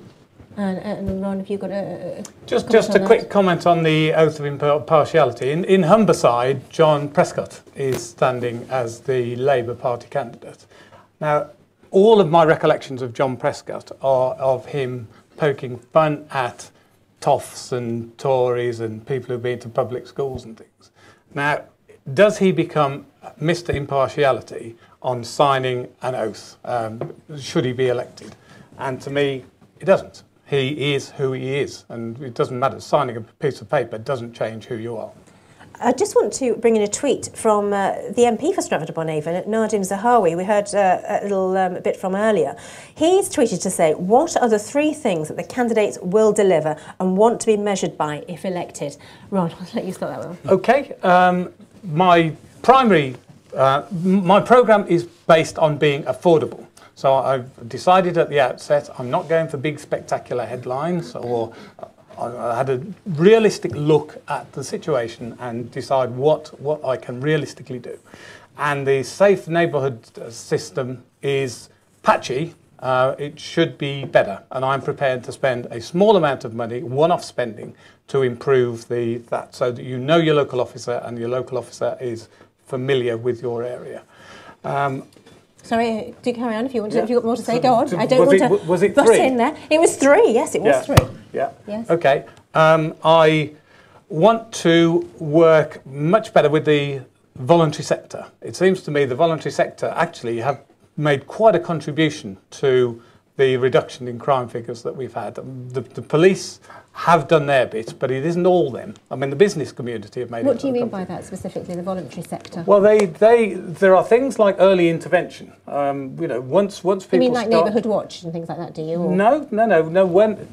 And Ron, have you got a just a quick comment on the oath of impartiality. In Humberside, John Prescott is standing as the Labour Party candidate. Now, all of my recollections of John Prescott are of him poking fun at toffs and Tories and people who've been to public schools and things. Now, does he become Mr. Impartiality on signing an oath? Should he be elected? And to me, it doesn't. He is who he is, and it doesn't matter. Signing a piece of paper doesn't change who you are. I just want to bring in a tweet from the MP for Stratford-upon-Avon, Nadim Zahawi. We heard a little bit from earlier. He's tweeted to say, what are the 3 things that the candidates will deliver and want to be measured by if elected? Ron, I'll let you start that one. OK. My programme is based on being affordable. So I've decided at the outset I'm not going for big spectacular headlines, or I had a realistic look at the situation and decide what I can realistically do. And the safe neighbourhood system is patchy. It should be better, and I'm prepared to spend a small amount of money, one-off spending, to improve that, so that you know your local officer and your local officer is familiar with your area. Sorry, do carry on if you want to. If you've got more to say, go on. I don't want to was it butt 3? in there. It was 3, yes, it was 3. Yeah. Yes. OK. I want to work much better with the voluntary sector. It seems to me the voluntary sector actually have made quite a contribution to the reduction in crime figures that we've had. The police have done their bit, but it isn't all them. I mean, the business community have made. What do you mean by that specifically, the voluntary sector? Well, there are things like early intervention. You know, once people you mean like neighbourhood watch and things like that, do you? Or? No. When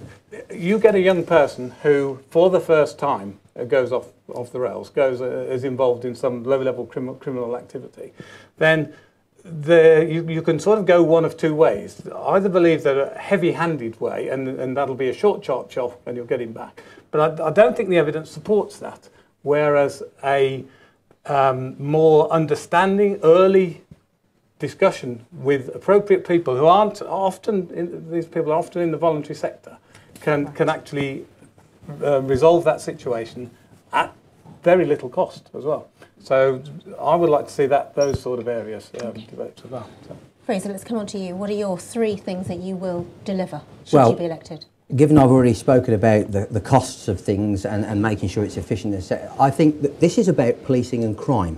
you get a young person who, for the first time, goes off the rails, is involved in some low-level criminal activity, then you can sort of go one of 2 ways. Either believe that a heavy-handed way, and that'll be a short chop and you'll get him back. But I don't think the evidence supports that. Whereas a more understanding, early discussion with appropriate people who aren't often, these people are often in the voluntary sector, can actually resolve that situation at very little cost as well. So I would like to see those sort of areas developed as well. So. Fraser, let's come on to you. What are your 3 things that you will deliver should you be elected? Given I've already spoken about the costs of things and making sure it's efficient, I think that this is about policing and crime.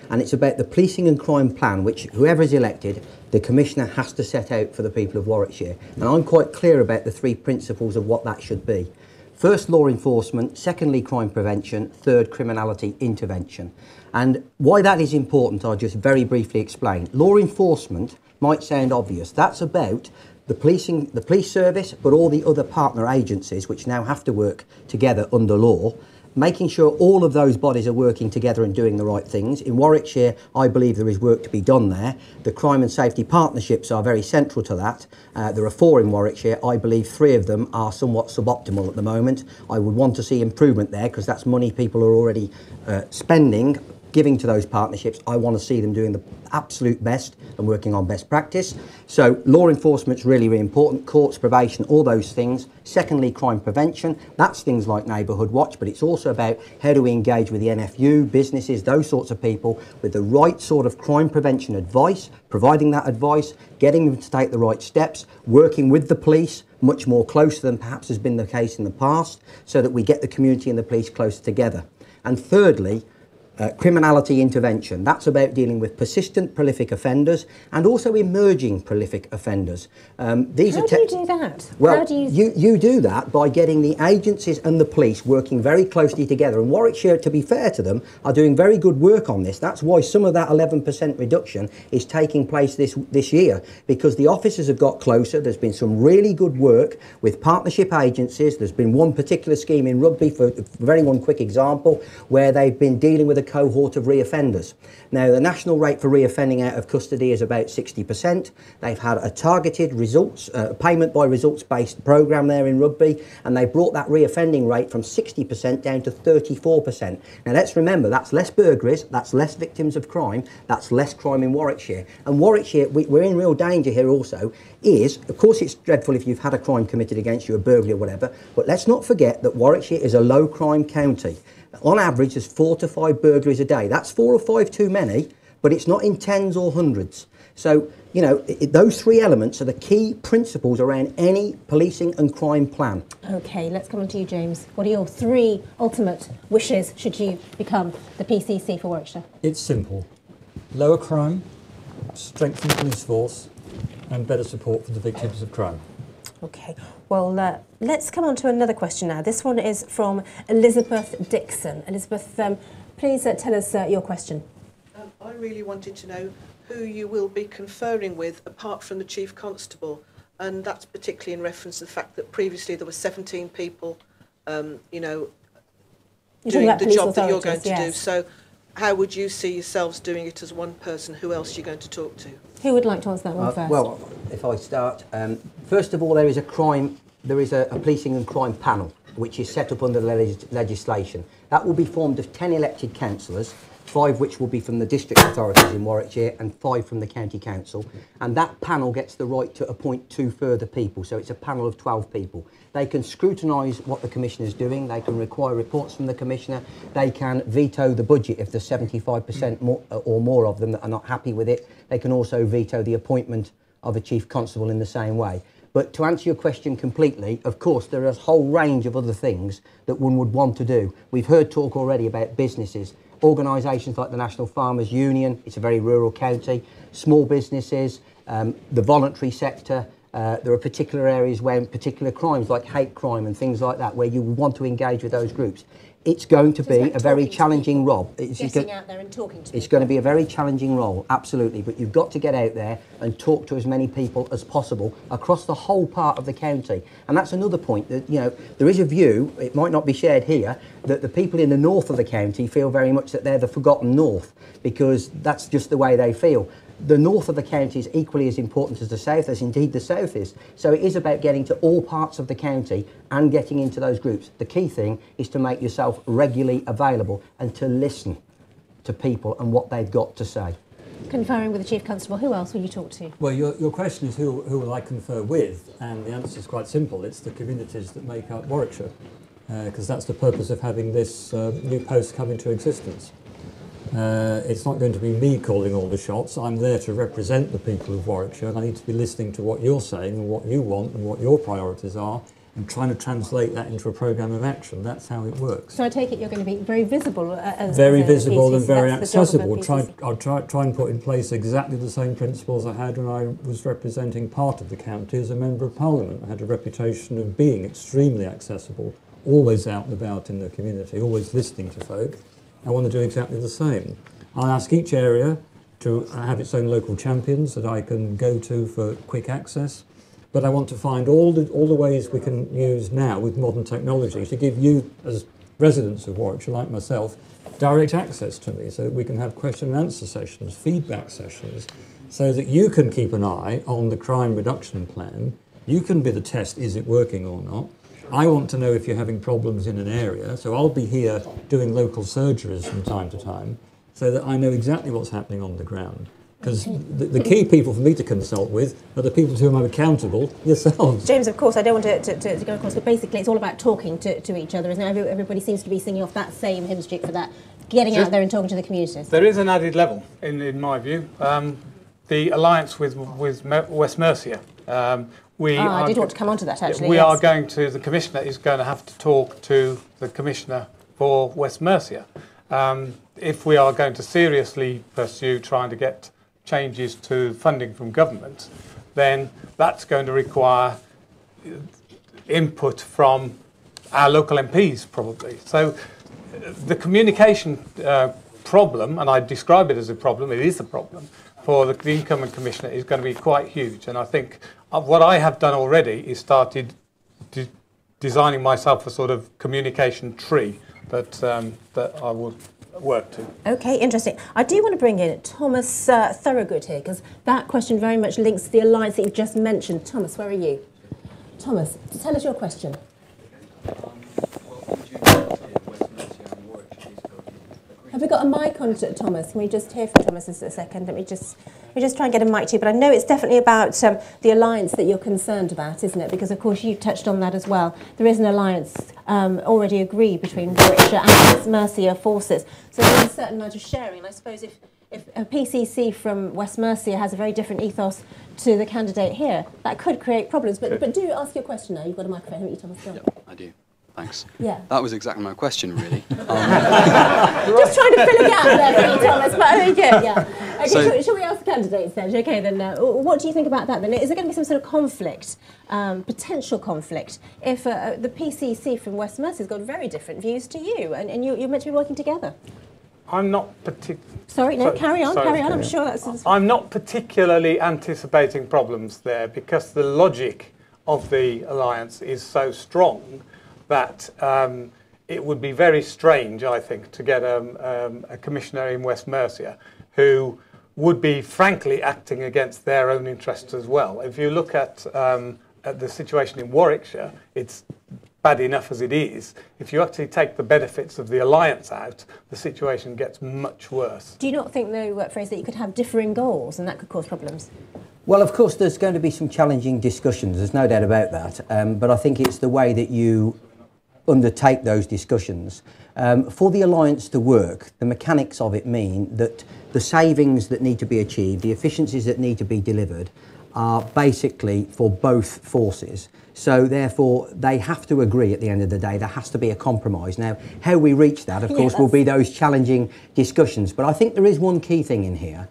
And it's about the policing and crime plan, which whoever is elected, the Commissioner has to set out for the people of Warwickshire. And I'm quite clear about the 3 principles of what that should be. First, law enforcement. Secondly, crime prevention. Third, criminality intervention. And why that is important, I'll just very briefly explain. Law enforcement might sound obvious. That's about the police service, but all the other partner agencies which now have to work together under law, making sure all of those bodies are working together and doing the right things. In Warwickshire, I believe there is work to be done there. The crime and safety partnerships are very central to that. There are 4 in Warwickshire. I believe 3 of them are somewhat suboptimal at the moment. I would want to see improvement there because that's money people are already spending, giving to those partnerships. I want to see them doing the absolute best and working on best practice. So law enforcement's really, really important. Courts, probation, all those things. Secondly, crime prevention. That's things like neighbourhood watch, but it's also about how do we engage with the NFU, businesses, those sorts of people with the right sort of crime prevention advice, providing that advice, getting them to take the right steps, working with the police much more closer than perhaps has been the case in the past, so that we get the community and the police closer together. And thirdly, criminality intervention. That's about dealing with persistent prolific offenders and also emerging prolific offenders. How do you do that? Well, How do you do that by getting the agencies and the police working very closely together. And Warwickshire, to be fair to them, are doing very good work on this. That's why some of that 11% reduction is taking place this year, because the officers have got closer. There's been some really good work with partnership agencies. There's been one particular scheme in Rugby, for one quick example, where they've been dealing with a cohort of reoffenders. Now, the national rate for reoffending out of custody is about 60%. They've had a targeted results, payment by results based programme there in Rugby, and they brought that reoffending rate from 60% down to 34%. Now, let's remember, that's less burglaries, that's less victims of crime, that's less crime in Warwickshire. And Warwickshire, we're in real danger here also, of course it's dreadful if you've had a crime committed against you, a burglary or whatever, but let's not forget that Warwickshire is a low crime county. On average, there's 4 to 5 burglaries a day. That's 4 or 5 too many, but it's not in tens or hundreds. So, you know, those 3 elements are the key principles around any policing and crime plan. OK, let's come on to you, James. What are your 3 ultimate wishes should you become the PCC for Warwickshire? It's simple. Lower crime, strengthen police force, and better support for the victims of crime. OK, well, let's come on to another question now. This one is from Elizabeth Dixon. Elizabeth, please tell us your question. I really wanted to know who you will be conferring with apart from the Chief Constable, and that's particularly in reference to the fact that previously there were 17 people, you know, doing the job that you're going to do. So how would you see yourselves doing it as one person? Who else are you going to talk to? Who would like to answer that one first? Well, if I start, first of all, there is a policing and crime panel which is set up under the legislation. That will be formed of 10 elected councillors, 5 which will be from the district authorities in Warwickshire and 5 from the county council. And that panel gets the right to appoint 2 further people, so it's a panel of 12 people. They can scrutinise what the Commissioner is doing, they can require reports from the Commissioner, they can veto the budget if there's 75% more, or more of them that are not happy with it. They can also veto the appointment of a Chief Constable in the same way. But to answer your question completely, of course, there is a whole range of other things that one would want to do. We've heard talk already about businesses, organisations like the National Farmers Union, it's a very rural county, small businesses, the voluntary sector. There are particular areas where particular crimes like hate crime and things like that, where you want to engage with those groups. It's going to be a very challenging role. Getting out there and talking to people. It's going to be a very challenging role, absolutely. But you've got to get out there and talk to as many people as possible across the whole part of the county. And that's another point that, you know, there is a view, it might not be shared here, that the people in the north of the county feel very much that they're the forgotten north, because that's just the way they feel. The north of the county is equally as important as the south, as indeed the south is. So it is about getting to all parts of the county and getting into those groups. The key thing is to make yourself regularly available and to listen to people and what they've got to say. Conferring with the Chief Constable, who else will you talk to? Well, your question is who will I confer with? And the answer is quite simple. It's the communities that make up Warwickshire, because that's the purpose of having this new post come into existence. It's not going to be me calling all the shots. I'm there to represent the people of Warwickshire, and I need to be listening to what you're saying and what you want and what your priorities are, and trying to translate that into a programme of action. That's how it works. So I take it you're going to be very visible very visible and very accessible. I'll try and put in place exactly the same principles I had when I was representing part of the county as a Member of Parliament. I had a reputation of being extremely accessible, always out and about in the community, always listening to folk. I want to do exactly the same. I'll ask each area to have its own local champions that I can go to for quick access, but I want to find all the ways we can use now with modern technology to give you, as residents of Warwickshire like myself, direct access to me, so that we can have question and answer sessions, feedback sessions, so that you can keep an eye on the crime reduction plan. You can be the test, is it working or not? I want to know if you're having problems in an area, so I'll be here doing local surgeries from time to time, so that I know exactly what's happening on the ground. Because the key people for me to consult with are the people to whom I'm accountable, yourselves. James, of course, I don't want to go across, but basically it's all about talking to each other, isn't it? Everybody seems to be singing off that same hymn street for that, getting out there and talking to the communities. There is an added level, in my view. The alliance with West Mercia. I did want to come on to that, actually. The Commissioner is going to have to talk to the Commissioner for West Mercia. If we are going to seriously pursue trying to get changes to funding from government, then that's going to require input from our local MPs probably. So the communication problem, and I describe it as a problem, it is a problem, for the incumbent commissioner is going to be quite huge. And I think what I have done already is started designing myself a sort of communication tree that I will work to. Okay, interesting. I do want to bring in Thomas Thorogood here, because that question very much links to the alliance that you've just mentioned. Thomas, where are you? Thomas, tell us your question. Have we got a mic on to Thomas? Can we just hear from Thomas a second? Let me just try and get a mic to you. But I know it's definitely about the alliance that you're concerned about, isn't it? Because, of course, you touched on that as well. There is an alliance already agreed between Warwickshire and West Mercia forces. So there's a certain amount of sharing. And I suppose if a PCC from West Mercia has a very different ethos to the candidate here, that could create problems. But do ask your question now. You've got a microphone, haven't you, Thomas? Yep, I do. Thanks. Yeah. That was exactly my question, really. Just trying to fill a gap there for you, Thomas, but okay, yeah. Okay, So, shall we ask the candidates then? Okay, then what do you think about that then? Is there going to be some sort of conflict, potential conflict, if the PCC from West Mercia has got very different views to you, and you're meant to be working together? I'm not Sorry, no, carry on. I'm sure that's... I'm not particularly anticipating problems there, because the logic of the alliance is so strong that it would be very strange, I think, to get a commissioner in West Mercia who would be frankly acting against their own interests as well. If you look at the situation in Warwickshire, it's bad enough as it is. If you actually take the benefits of the alliance out, the situation gets much worse. Do you not think, though, Fraser, that you could have differing goals and that could cause problems? Well, of course, there's going to be some challenging discussions. There's no doubt about that. But I think it's the way that you undertake those discussions. For the alliance to work, the mechanics of it mean that the savings that need to be achieved, the efficiencies that need to be delivered, are basically for both forces. So therefore, they have to agree at the end of the day. There has to be a compromise. Now, how we reach that, of course, will be those challenging discussions. But I think there is one key thing in here.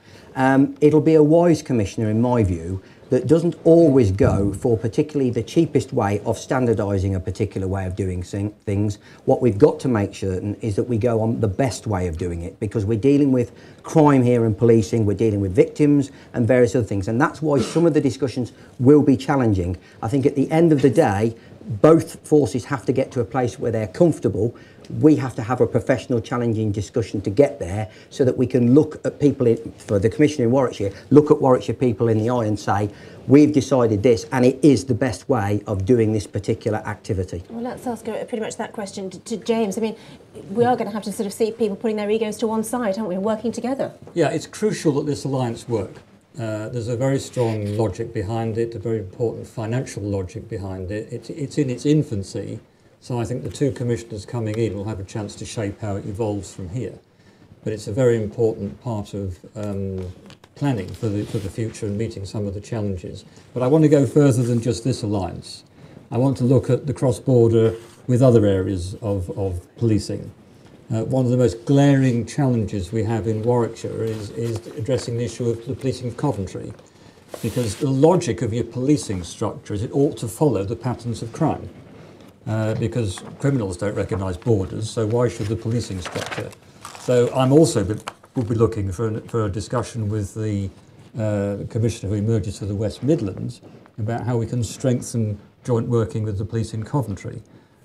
It'll be a wise commissioner, in my view, that doesn't always go for particularly the cheapest way of standardising a particular way of doing things. What we've got to make certain is that we go on the best way of doing it, because we're dealing with crime here and policing, we're dealing with victims and various other things. And that's why some of the discussions will be challenging. I think at the end of the day, both forces have to get to a place where they're comfortable. We have to have a professional, challenging discussion to get there, so that we can look at people, for the Commissioner in Warwickshire, look at Warwickshire people in the eye and say, we've decided this, and it is the best way of doing this particular activity. Well, let's ask pretty much that question to James. I mean, we are going to have to sort of see people putting their egos to one side, aren't we, working together? Yeah, it's crucial that this alliance work. There's a very strong logic behind it, a very important financial logic behind it. It's in its infancy. So I think the two commissioners coming in will have a chance to shape how it evolves from here. But it's a very important part of planning for the future and meeting some of the challenges. But I want to go further than just this alliance. I want to look at the cross-border with other areas of policing. One of the most glaring challenges we have in Warwickshire is addressing the issue of the policing of Coventry. Because the logic of your policing structure is it ought to follow the patterns of crime. Because criminals don't recognise borders, so why should the policing structure? So I'm also will be looking for a discussion with the Commissioner who emerges for the West Midlands about how we can strengthen joint working with the police in Coventry.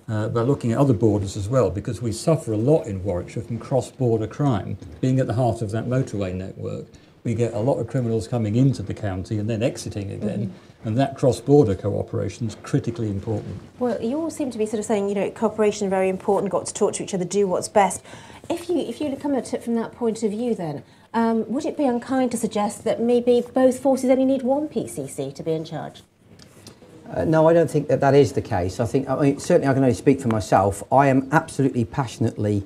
By looking at other borders as well, because we suffer a lot in Warwickshire from cross-border crime. Being at the heart of that motorway network, we get a lot of criminals coming into the county and then exiting again. And that cross-border cooperation is critically important. Well, you all seem to be sort of saying, you know, cooperation is very important, got to talk to each other, do what's best. If you come at it from that point of view then, would it be unkind to suggest that maybe both forces only need one PCC to be in charge? No, I don't think that is the case. I mean, certainly I can only speak for myself. I am absolutely passionately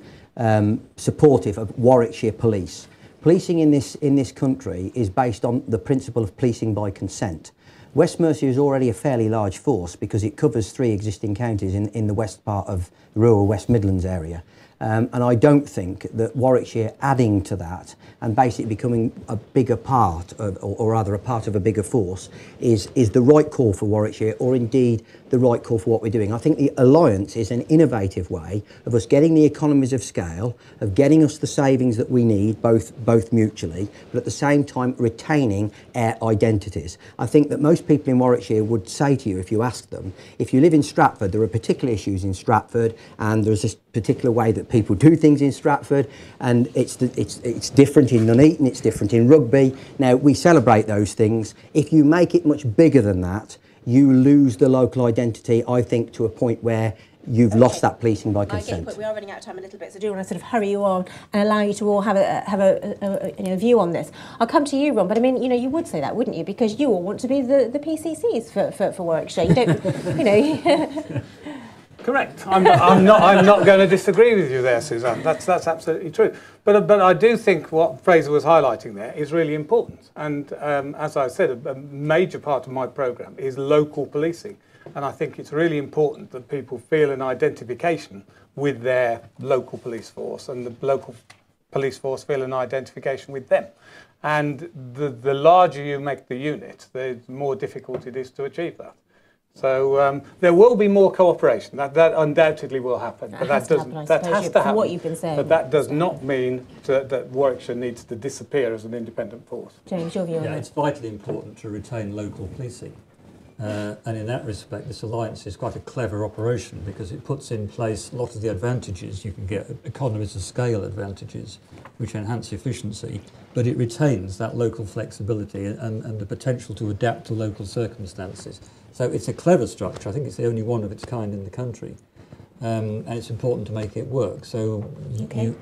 supportive of Warwickshire Police. Policing in this country is based on the principle of policing by consent. West Mercia is already a fairly large force because it covers 3 existing counties in the west part of the rural West Midlands area. And I don't think that Warwickshire adding to that and basically becoming a bigger part of, or rather a part of a bigger force is the right call for Warwickshire, or indeed the right call for what we're doing. I think the alliance is an innovative way of us getting the economies of scale, of getting us the savings that we need, both mutually, but at the same time retaining our identities. I think that most people in Warwickshire would say to you, if you ask them, if you live in Stratford, there are particular issues in Stratford, and there's this particular way that people do things in Stratford, and it's different in Nuneaton, it's different in Rugby. Now, we celebrate those things. If you make it much bigger than that, you lose the local identity, I think, to a point where you've lost that policing by consent. But we are running out of time a little bit, so I do want to sort of hurry you on and allow you to all have a view on this. I'll come to you, Ron, but I mean, you would say that, wouldn't you? Because you all want to be the PCCs for Warwickshire. You don't, Correct. I'm not going to disagree with you there, Suzanne. That's absolutely true. But I do think what Fraser was highlighting there is really important. And as I said, a major part of my programme is local policing. And I think it's really important that people feel an identification with their local police force, and the local police force feel an identification with them. And the larger you make the unit, the more difficult it is to achieve that. So there will be more cooperation. That undoubtedly will happen. But that has to happen. What you've been saying. But that does not mean that Warwickshire needs to disappear as an independent force. James, your view on that? It's vitally important to retain local policing. And in that respect, this alliance is quite a clever operation, because it puts in place a lot of the advantages. You can get economies of scale advantages, which enhance efficiency, but it retains that local flexibility and the potential to adapt to local circumstances. So it's a clever structure. I think it's the only one of its kind in the country. And it's important to make it work. So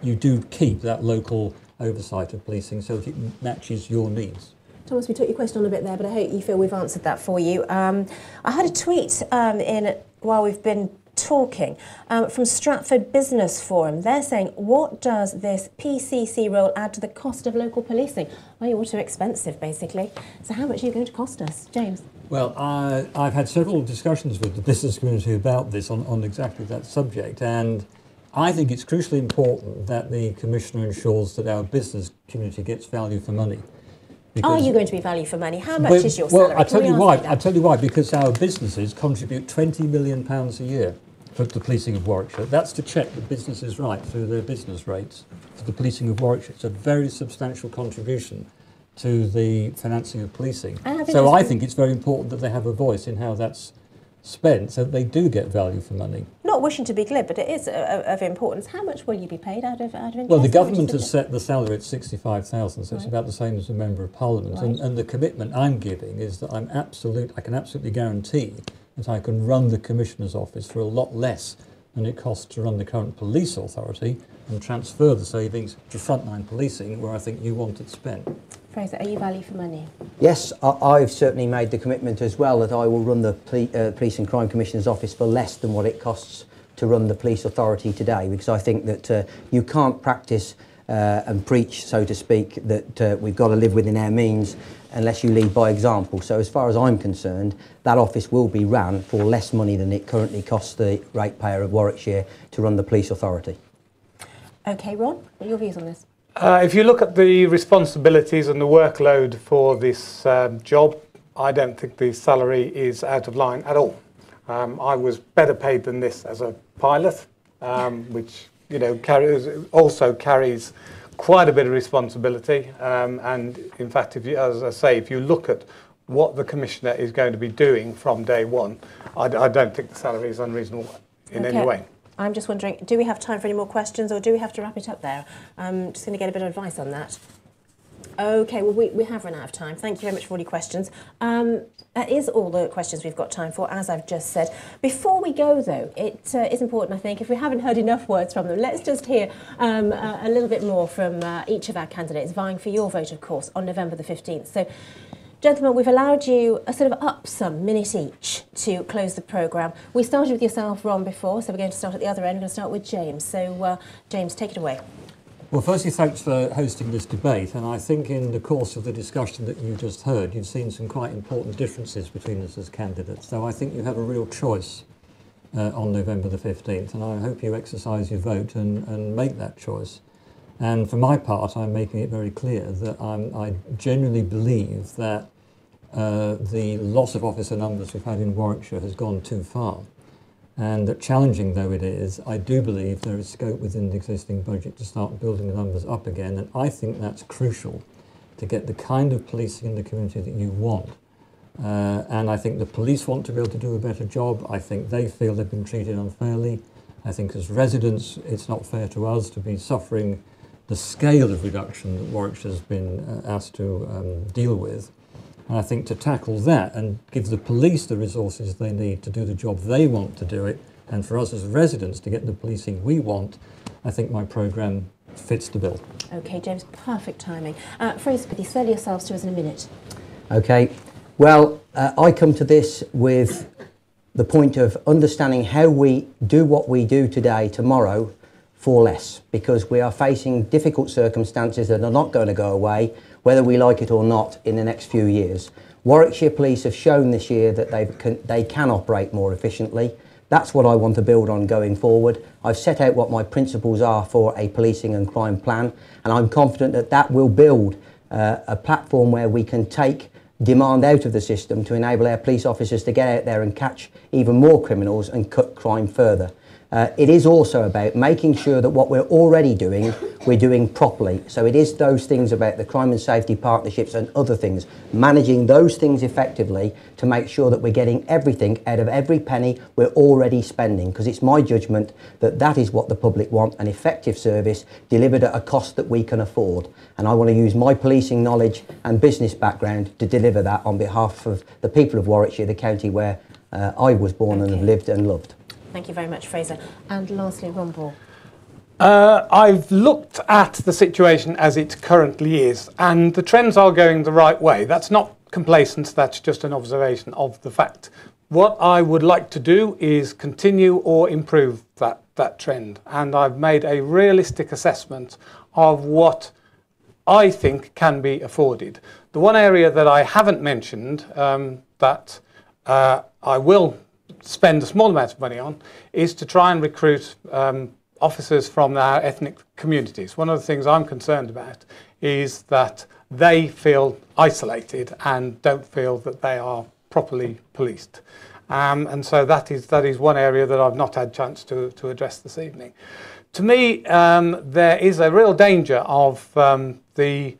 you do keep that local oversight of policing so that it matches your needs. Thomas, we took your question on a bit there, but I hope you feel we've answered that for you. I had a tweet while we've been talking from Stratford Business Forum. They're saying, what does this PCC role add to the cost of local policing? Well, you're all too expensive, basically. So how much are you going to cost us? James? Well, I've had several discussions with the business community about this on exactly that subject, and I think it's crucially important that the Commissioner ensures that our business community gets value for money. Are you going to be value for money? How much is your salary? Well, I'll tell you why, because our businesses contribute £20 million a year for the policing of Warwickshire. That's to check the business is right through their business rates for the policing of Warwickshire. It's a very substantial contribution to the financing of policing. So I think it's very important that they have a voice in how that's spent, so that they do get value for money. Not wishing to be glib, but it is of importance. How much will you be paid out of interest? Well, the government has set the salary at 65,000, so it's about the same as a Member of Parliament. Right. And the commitment I'm giving is that I can absolutely guarantee that I can run the Commissioner's office for a lot less than it costs to run the current police authority, and transfer the savings to frontline policing, where I think you want it spent. Fraser, are you value for money? Yes, I've certainly made the commitment as well that I will run the Police and Crime Commissioner's office for less than what it costs to run the police authority today, because I think that you can't practice and preach, so to speak, that we've got to live within our means unless you lead by example. So as far as I'm concerned, that office will be run for less money than it currently costs the ratepayer of Warwickshire to run the police authority. OK, Ron, what are your views on this? If you look at the responsibilities and the workload for this job, I don't think the salary is out of line at all. I was better paid than this as a pilot, which also carries quite a bit of responsibility. And in fact, as I say, if you look at what the Commissioner is going to be doing from day one, I don't think the salary is unreasonable in any way. I'm just wondering, do we have time for any more questions, or do we have to wrap it up there? I'm just going to get a bit of advice on that. OK, well, we have run out of time. Thank you very much for all your questions. That is all the questions we've got time for, as I've just said. Before we go, though, it is important, I think, if we haven't heard enough words from them, let's just hear a little bit more from each of our candidates vying for your vote, of course, on November the 15th. So, gentlemen, we've allowed you a sort of minute each to close the programme. We started with yourself, Ron, before, so we're going to start at the other end. We're going to start with James. So, James, take it away. Well, firstly, thanks for hosting this debate. And I think in the course of the discussion that you just heard, you've seen some quite important differences between us as candidates. So I think you have a real choice on November the 15th, and I hope you exercise your vote and make that choice. And for my part, I'm making it very clear that I genuinely believe that the loss of officer numbers we've had in Warwickshire has gone too far. And that, challenging though it is, I do believe there is scope within the existing budget to start building the numbers up again, and I think that's crucial to get the kind of policing in the community that you want. And I think the police want to be able to do a better job. I think they feel they've been treated unfairly. I think as residents, it's not fair to us to be suffering the scale of reduction that Warwickshire has been asked to deal with. And I think to tackle that and give the police the resources they need to do the job they want to do it, and for us as residents to get the policing we want, I think my programme fits the bill. OK, James, perfect timing. Fraser, could you sell yourselves to us in a minute? OK. Well, I come to this with the point of understanding how we do what we do today, tomorrow, for less, because we are facing difficult circumstances that are not going to go away, whether we like it or not, in the next few years. Warwickshire Police have shown this year that they can operate more efficiently. That's what I want to build on going forward. I've set out what my principles are for a policing and crime plan, and I'm confident that that will build a platform where we can take demand out of the system to enable our police officers to get out there and catch even more criminals and cut crime further. It is also about making sure that what we're already doing, we're doing properly. So it is those things about the crime and safety partnerships and other things, managing those things effectively to make sure that we're getting everything out of every penny we're already spending, because it's my judgment that that is what the public want, an effective service delivered at a cost that we can afford. And I want to use my policing knowledge and business background to deliver that on behalf of the people of Warwickshire, the county where I was born and have lived and loved. Thank you very much, Fraser. And lastly, Ron Ball. I've looked at the situation as it currently is, and the trends are going the right way. That's not complacence, that's just an observation of the fact. What I would like to do is continue or improve that trend, and I've made a realistic assessment of what I think can be afforded. The one area that I haven't mentioned that I will spend a small amount of money on is to try and recruit officers from our ethnic communities. One of the things I'm concerned about is that they feel isolated and don't feel that they are properly policed. And so that is one area that I've not had a chance to address this evening. To me, there is a real danger of the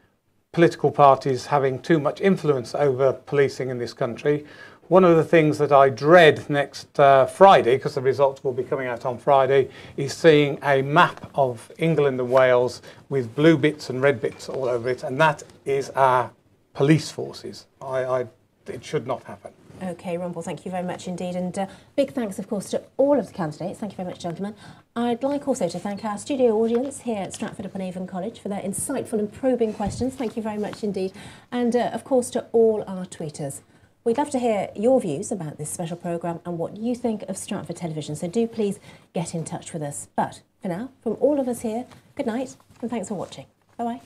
political parties having too much influence over policing in this country. One of the things that I dread next Friday, because the results will be coming out on Friday, is seeing a map of England and Wales with blue bits and red bits all over it, and that is our police forces. It should not happen. OK, Ron Ball, thank you very much indeed. And big thanks, of course, to all of the candidates. Thank you very much, gentlemen. I'd like also to thank our studio audience here at Stratford-upon-Avon College for their insightful and probing questions. Thank you very much indeed. And, of course, to all our tweeters. We'd love to hear your views about this special programme and what you think of Stratford Television, so do please get in touch with us. But for now, from all of us here, good night and thanks for watching. Bye-bye.